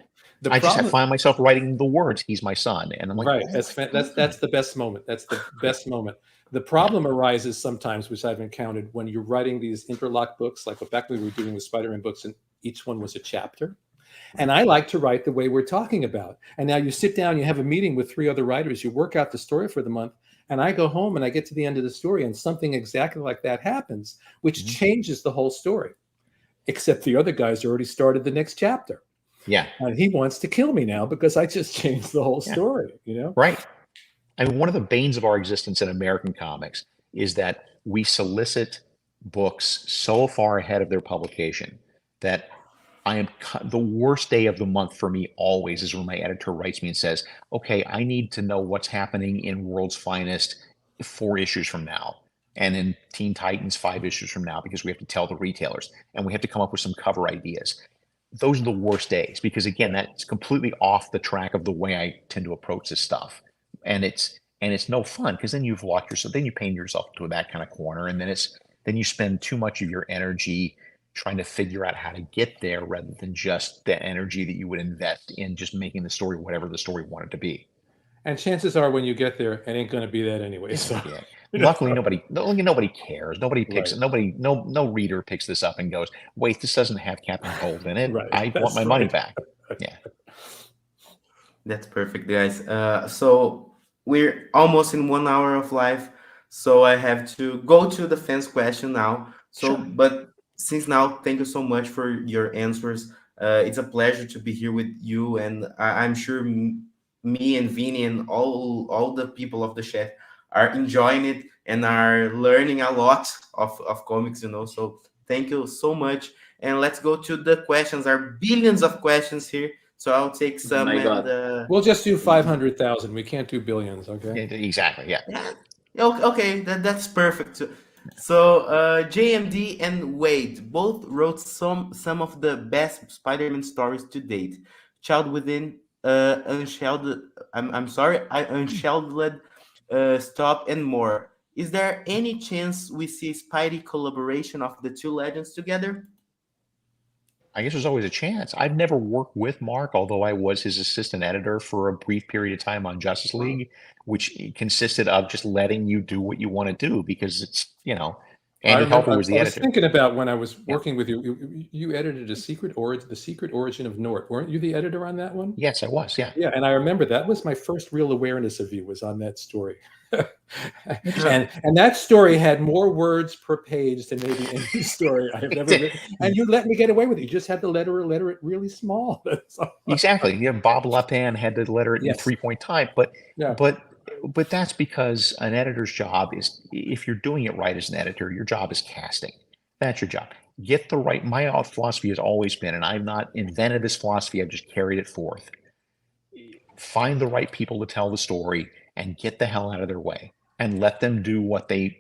The I problem, just find myself writing the words, "He's my son," and I'm like, right? "Oh, That's the best moment. That's the best moment. The problem arises sometimes, which I've encountered, when you're writing these interlock books, like back when we were doing the Spider-Man books, and each one was a chapter. And I like to write the way we're talking about. And now you sit down, you have a meeting with 3 other writers, you work out the story for the month, and I go home and I get to the end of the story, and something exactly like that happens, which changes the whole story. Except the other guys already started the next chapter. Yeah. And he wants to kill me now because I just changed the whole story, you know? Right. I mean, one of the banes of our existence in American comics is that we solicit books so far ahead of their publication that the worst day of the month for me always is when my editor writes me and says, okay, I need to know what's happening in World's Finest 4 issues from now, and in Teen Titans 5 issues from now, because we have to tell the retailers and we have to come up with some cover ideas. Those are the worst days because, again, that's completely off the track of the way I tend to approach this stuff. And it's no fun because then you've locked yourself, then you paint yourself into that kind of corner, and then you spend too much of your energy trying to figure out how to get there rather than just the energy that you would invest in just making the story whatever the story wanted to be. And chances are when you get there, it ain't going to be that anyway. So yeah. Luckily, nobody cares. Nobody picks it. Right. No reader picks this up and goes, wait, this doesn't have Captain Cold in it. Right. I want my money back. Yeah. That's perfect, guys. So we're almost in 1 hour of live, so I have to go to the fans question now. So, Sure. but since now, thank you so much for your answers. It's a pleasure to be here with you, and I'm sure me and Vinny and all the people of the chat are enjoying it and are learning a lot of comics, you know. So thank you so much. And let's go to the questions. There are billions of questions here. So I'll take some. We'll just do 500,000. We can't do billions, okay? Yeah, exactly. Yeah. Okay, that's perfect. So JMD and Waid both wrote some of the best Spider-Man stories to date. Child Within, Unshelled, Unshelled, Stop, and more. Is there any chance we see Spidey collaboration of the 2 legends together? I guess there's always a chance. I've never worked with Mark, although I was his assistant editor for a brief period of time on Justice League, which consisted of just letting you do what you want to do because it's, Andy Helper was the editor. I was thinking about when I was working with you, you edited The Secret Origin of Nort. Weren't you the editor on that one? Yes, I was. Yeah. Yeah, and I remember that was my first real awareness of you was on that story. and that story had more words per page than maybe any story I've ever written. And you let me get away with it. You just had to letter it really small. Exactly. Bob Lapin had to letter it in 3-point type, but that's because an editor's job is, if you're doing it right as an editor, your job is casting. That's your job. Get the right. My philosophy has always been, and I've not invented this philosophy, I've just carried it forth. Find the right people to tell the story and get the hell out of their way and let them do what they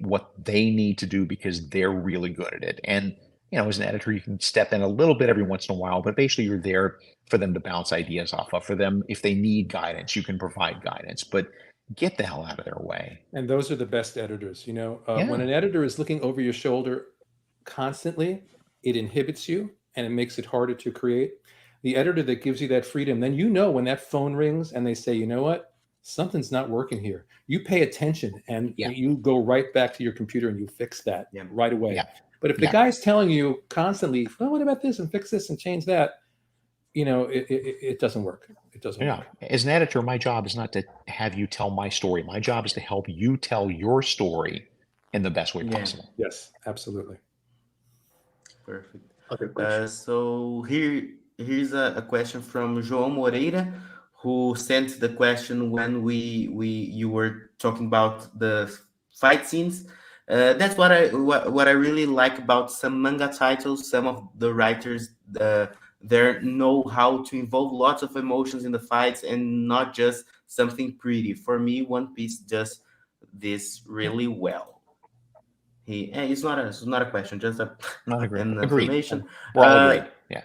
need to do because they're really good at it. And, as an editor, you can step in a little bit every once in a while, but basically you're there for them to bounce ideas off of. For them, if they need guidance, you can provide guidance, but get the hell out of their way. And those are the best editors. When an editor is looking over your shoulder constantly, it inhibits you and it makes it harder to create. The editor that gives you that freedom, then when that phone rings and they say, you know what, something's not working here. You pay attention and you go right back to your computer and you fix that right away. Yeah. But if the guy's telling you constantly, well, what about this and fix this and change that, it doesn't work. It doesn't work. As an editor, my job is not to have you tell my story. My job is to help you tell your story in the best way possible. Yes, absolutely. Perfect. Okay, so here's a question from João Moreira, who sent the question when you were talking about the fight scenes. That's what I really like about some manga titles. Some of the writers they know how to involve lots of emotions in the fights and not just something pretty. For me, One Piece does this really well. It's not a question, just Not agree. an Agreed. information. We're all agreed. Yeah.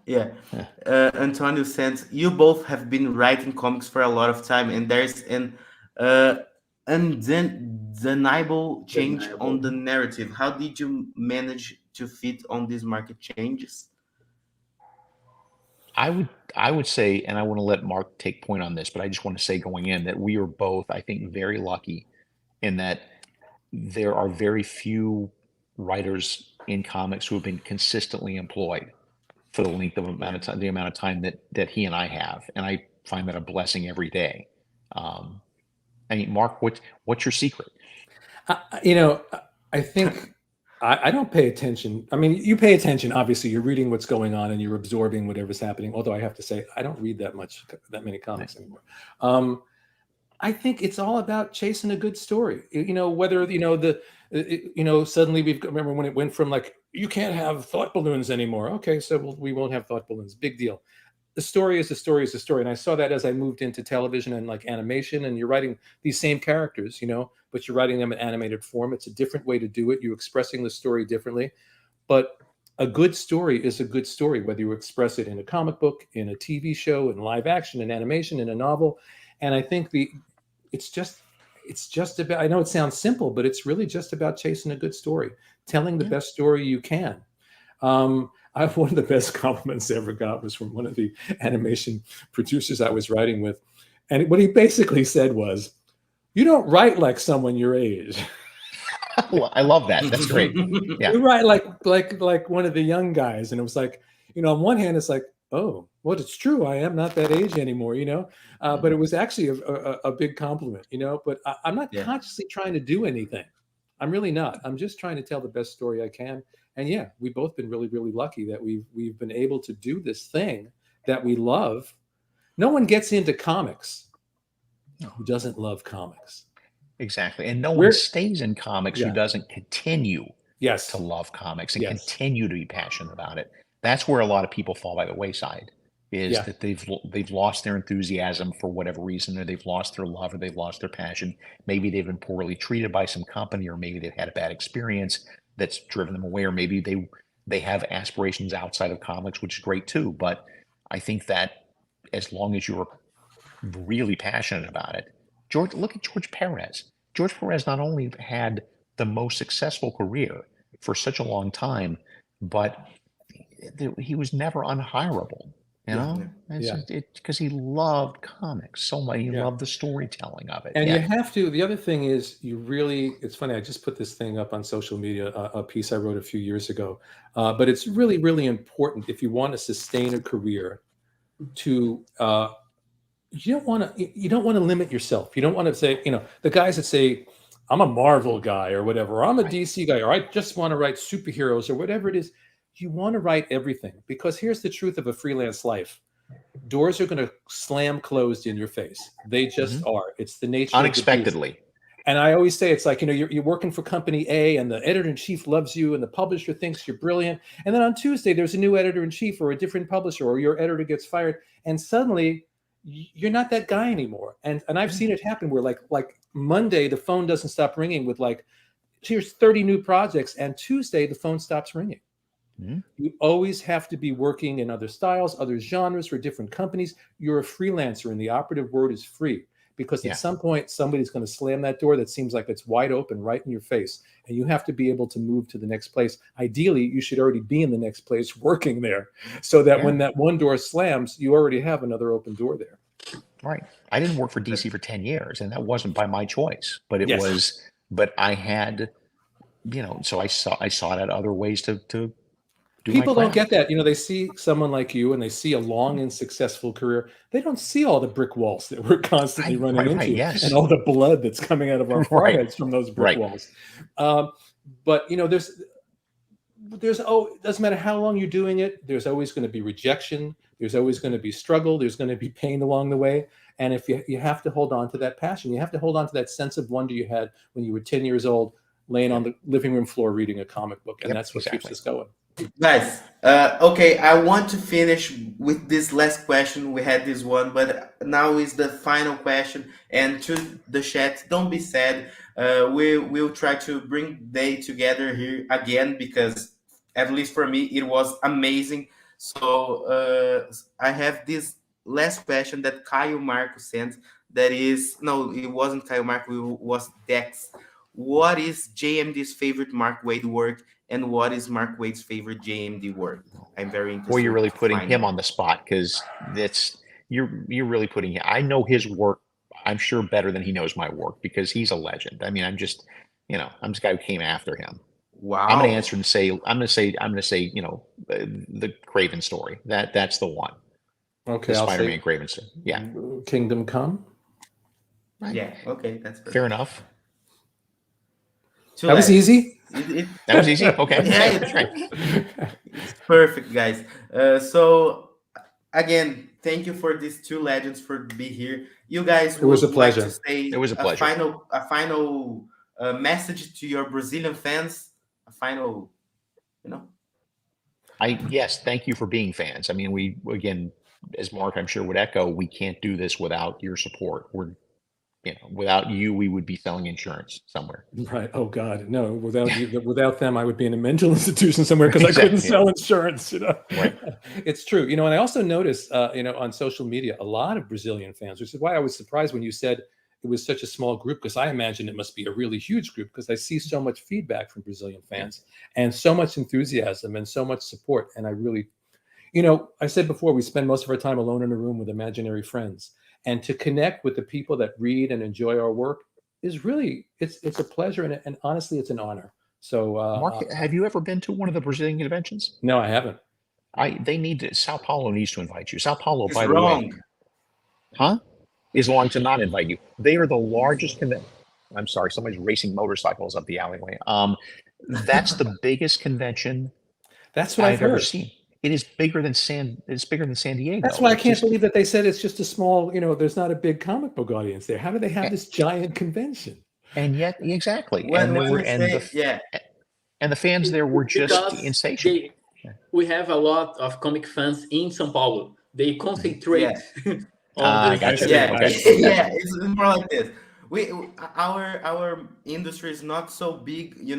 Yeah. Yeah. Antonio says you both have been writing comics for a lot of time, and there's an undeniable change on the narrative. How did you manage to fit on these market changes? I would say, and I want to let Mark take point on this, but I just want to say going in that we are both, I think, very lucky in that there are very few writers in comics who have been consistently employed for the length of the amount of time that he and I have, and I find that a blessing every day. I mean, Mark, what's your secret? I think I don't pay attention. I mean, you pay attention. Obviously, you're reading what's going on and you're absorbing whatever's happening. Although I have to say, I don't read that many comics anymore. I think it's all about chasing a good story. Whether suddenly remember when it went from like you can't have thought balloons anymore. Okay, so we won't have thought balloons. Big deal. The story is the story is the story. And I saw that as I moved into television and like animation, and you're writing these same characters, but you're writing them in animated form. It's a different way to do it. You're expressing the story differently. But a good story is a good story, whether you express it in a comic book, in a TV show, in live action, in animation, in a novel. And I think it's just about, I know it sounds simple, but it's really just about chasing a good story, telling the best story you can. One of the best compliments I ever got was from one of the animation producers I was writing with. And what he basically said was, you don't write like someone your age. I love that. That's great. Yeah. You write like one of the young guys. And it was like, on one hand, it's like, oh, well, it's true. I am not that age anymore, but it was actually a big compliment, but I'm not consciously trying to do anything. I'm really not. I'm just trying to tell the best story I can. And yeah, we've both been really, really lucky that we've been able to do this thing that we love. No one gets into comics who doesn't love comics. Exactly. And no one stays in comics who doesn't continue to love comics and continue to be passionate about it. That's where a lot of people fall by the wayside, is that they've lost their enthusiasm for whatever reason, or they've lost their love, or they've lost their passion. Maybe they've been poorly treated by some company, or maybe they've had a bad experience that's driven them away, or maybe they have aspirations outside of comics, which is great too. But I think that as long as you're really passionate about it, look at George Perez. George Perez not only had the most successful career for such a long time, but he was never unhireable. Because he loved comics so much. He loved the storytelling of it. And you have to, the other thing is it's funny, I just put this thing up on social media, a piece I wrote a few years ago, but it's really, really important if you want to sustain a career to, you don't want to limit yourself. You don't want to say, the guys that say, I'm a Marvel guy or whatever, or I'm a DC guy, or I just want to write superheroes or whatever it is. You want to write everything, because here's the truth of a freelance life. Doors are going to slam closed in your face. They just are. It's the nature unexpectedly. Of the beast. And I always say, it's like, you're working for company A and the editor-in-chief loves you and the publisher thinks you're brilliant. And then on Tuesday, there's a new editor-in-chief or a different publisher, or your editor gets fired. And suddenly you're not that guy anymore. And I've seen it happen where like Monday, the phone doesn't stop ringing with here's 30 new projects. And Tuesday, the phone stops ringing. You always have to be working in other styles, other genres for different companies. You're a freelancer, and the operative word is free, because at some point somebody's going to slam that door that seems like it's wide open right in your face, and you have to be able to move to the next place. Ideally, you should already be in the next place working there, so that when that one door slams, you already have another open door there. Right. I didn't work for DC for 10 years, and that wasn't by my choice, but it was. But I had, so I sought out other ways to People don't get that. They see someone like you and they see a long and successful career. They don't see all the brick walls that we're constantly running into and all the blood that's coming out of our foreheads from those brick walls. But, there's it doesn't matter how long you're doing it. There's always going to be rejection. There's always going to be struggle. There's going to be pain along the way. And if you have to hold on to that passion, you have to hold on to that sense of wonder you had when you were 10 years old, laying on the living room floor reading a comic book. And that's what keeps us going. Guys, okay, I want to finish with this last question. We had this one, but now is the final question. And to the chat, don't be sad. We will try to bring day together here again because, at least for me, it was amazing. So I have this last question that Caio Marco sent. That is, no, it wasn't Caio Marco, it was Dex. What is JMD's favorite Mark Waid work? And what is Mark Waid's favorite JMD work? I'm very interested. Well, you're really to putting find him out. on the spot because you're really putting him. I know his work, I'm sure, better than he knows my work because he's a legend. I mean, I'm just the guy who came after him. Wow. I'm going to answer and say, I'm going to say, the Craven story. That's the one. Okay, The I'll Spider-Man say Craven story. Yeah. Kingdom Come. Right. Yeah. Okay, that's perfect. Fair enough. That was easy. That was easy. Okay. Yeah, That's right. It's perfect, guys. So again, thank you for these two legends for be here. You guys It was would a like pleasure. to say It was a pleasure. final message to your Brazilian fans. A final, Yes, thank you for being fans. I mean, we, again, as Mark, I'm sure, would echo, we can't do this without your support. Without you, we would be selling insurance somewhere. Right. Oh God, no. Without them, I would be in a mental institution somewhere because I couldn't Exactly. sell insurance. Right. It's true. And I also noticed, on social media, a lot of Brazilian fans, which is why I was surprised when you said it was such a small group, because I imagine it must be a really huge group because I see so much feedback from Brazilian fans and so much enthusiasm and so much support. And I really, I said before, we spend most of our time alone in a room with imaginary friends. And to connect with the people that read and enjoy our work is really, it's a pleasure. And honestly, it's an honor. So, Mark, have you ever been to one of the Brazilian conventions? No, I haven't. Sao Paulo needs to invite you. Sao Paulo, it's by the wrong. way, is long to not invite you. They are the largest convention. I'm sorry, somebody's racing motorcycles up the alleyway. That's the biggest convention That's what I've heard. ever seen. It is bigger than San Diego. That's why I can't believe that they said it's just a small, there's not a big comic book audience there. How do they have this giant convention? And yet, exactly. When And the fans there were just Because insatiable. we have a lot of comic fans in São Paulo. They concentrate I on gotcha. Yeah, Okay. yeah, it's more like this. Our industry is not so big, in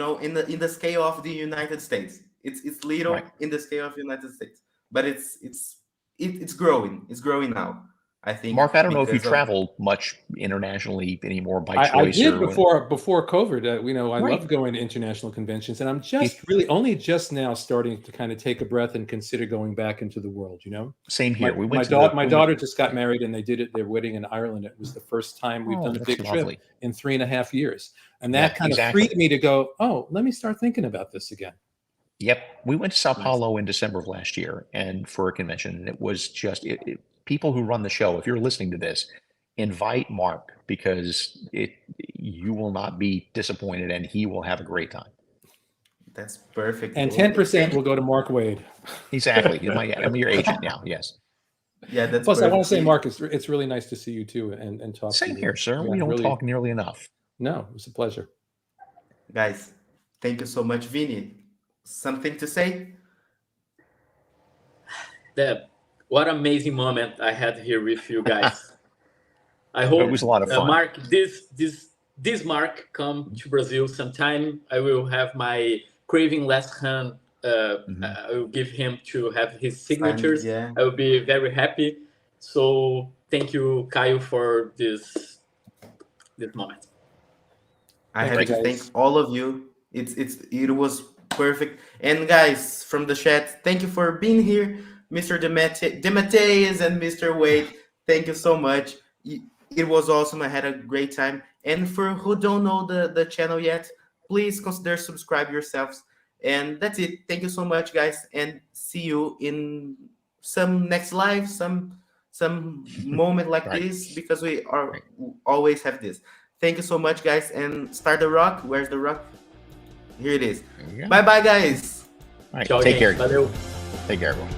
the scale of the United States. It's little Right. in the scale of the United States, but it's growing. It's growing now. I think. Mark, I don't know if you because of- travel much internationally anymore by I choice. did or before COVID. I Right. love going to international conventions, and I'm just really only just now starting to kind of take a breath and consider going back into the world. Same here. My daughter just got married, and they did their wedding in Ireland. It was the first time we've done a that's big lovely. trip in 3.5 years, and that kind of freed me to go, oh, let me start thinking about this again. Yep. We went to Sao Paulo in December of last year and for a convention. And it was just people who run the show. If you're listening to this, invite Mark because you will not be disappointed and he will have a great time. That's perfect. And 10% will go to Mark Waid. Exactly. I'm your agent now. Yes. Yeah, that's Plus, perfect. I want to say, Mark, it's really nice to see you too and talk Same to you. here, sir. Yeah, We don't really, talk nearly enough. No, it was a pleasure. Guys, thank you so much, Vini. Something to say? What amazing moment I had here with you guys. I hope It was a lot of fun. Mark, this Mark come to Brazil sometime. I will have my Craving last hand. I will give him to have his signatures. Yeah. I will be very happy. So thank you, Caio, for this moment. I Thank have you, to guys. thank all of you. It was perfect. And guys from the chat, thank you for being here, Mr. DeMatteis and Mr. Waid. Thank you so much. It was awesome. I had a great time. And for who don't know the channel yet, please consider subscribe yourselves. And that's it. Thank you so much, guys. And see you in some next live, some moment like Right. this, because we always have this. Thank you so much, guys. And start the rock. Where's the rock? Here it is. There you go. Bye-bye, guys. All right. Tchau, Take gente. care. Valeu. Take care, everyone.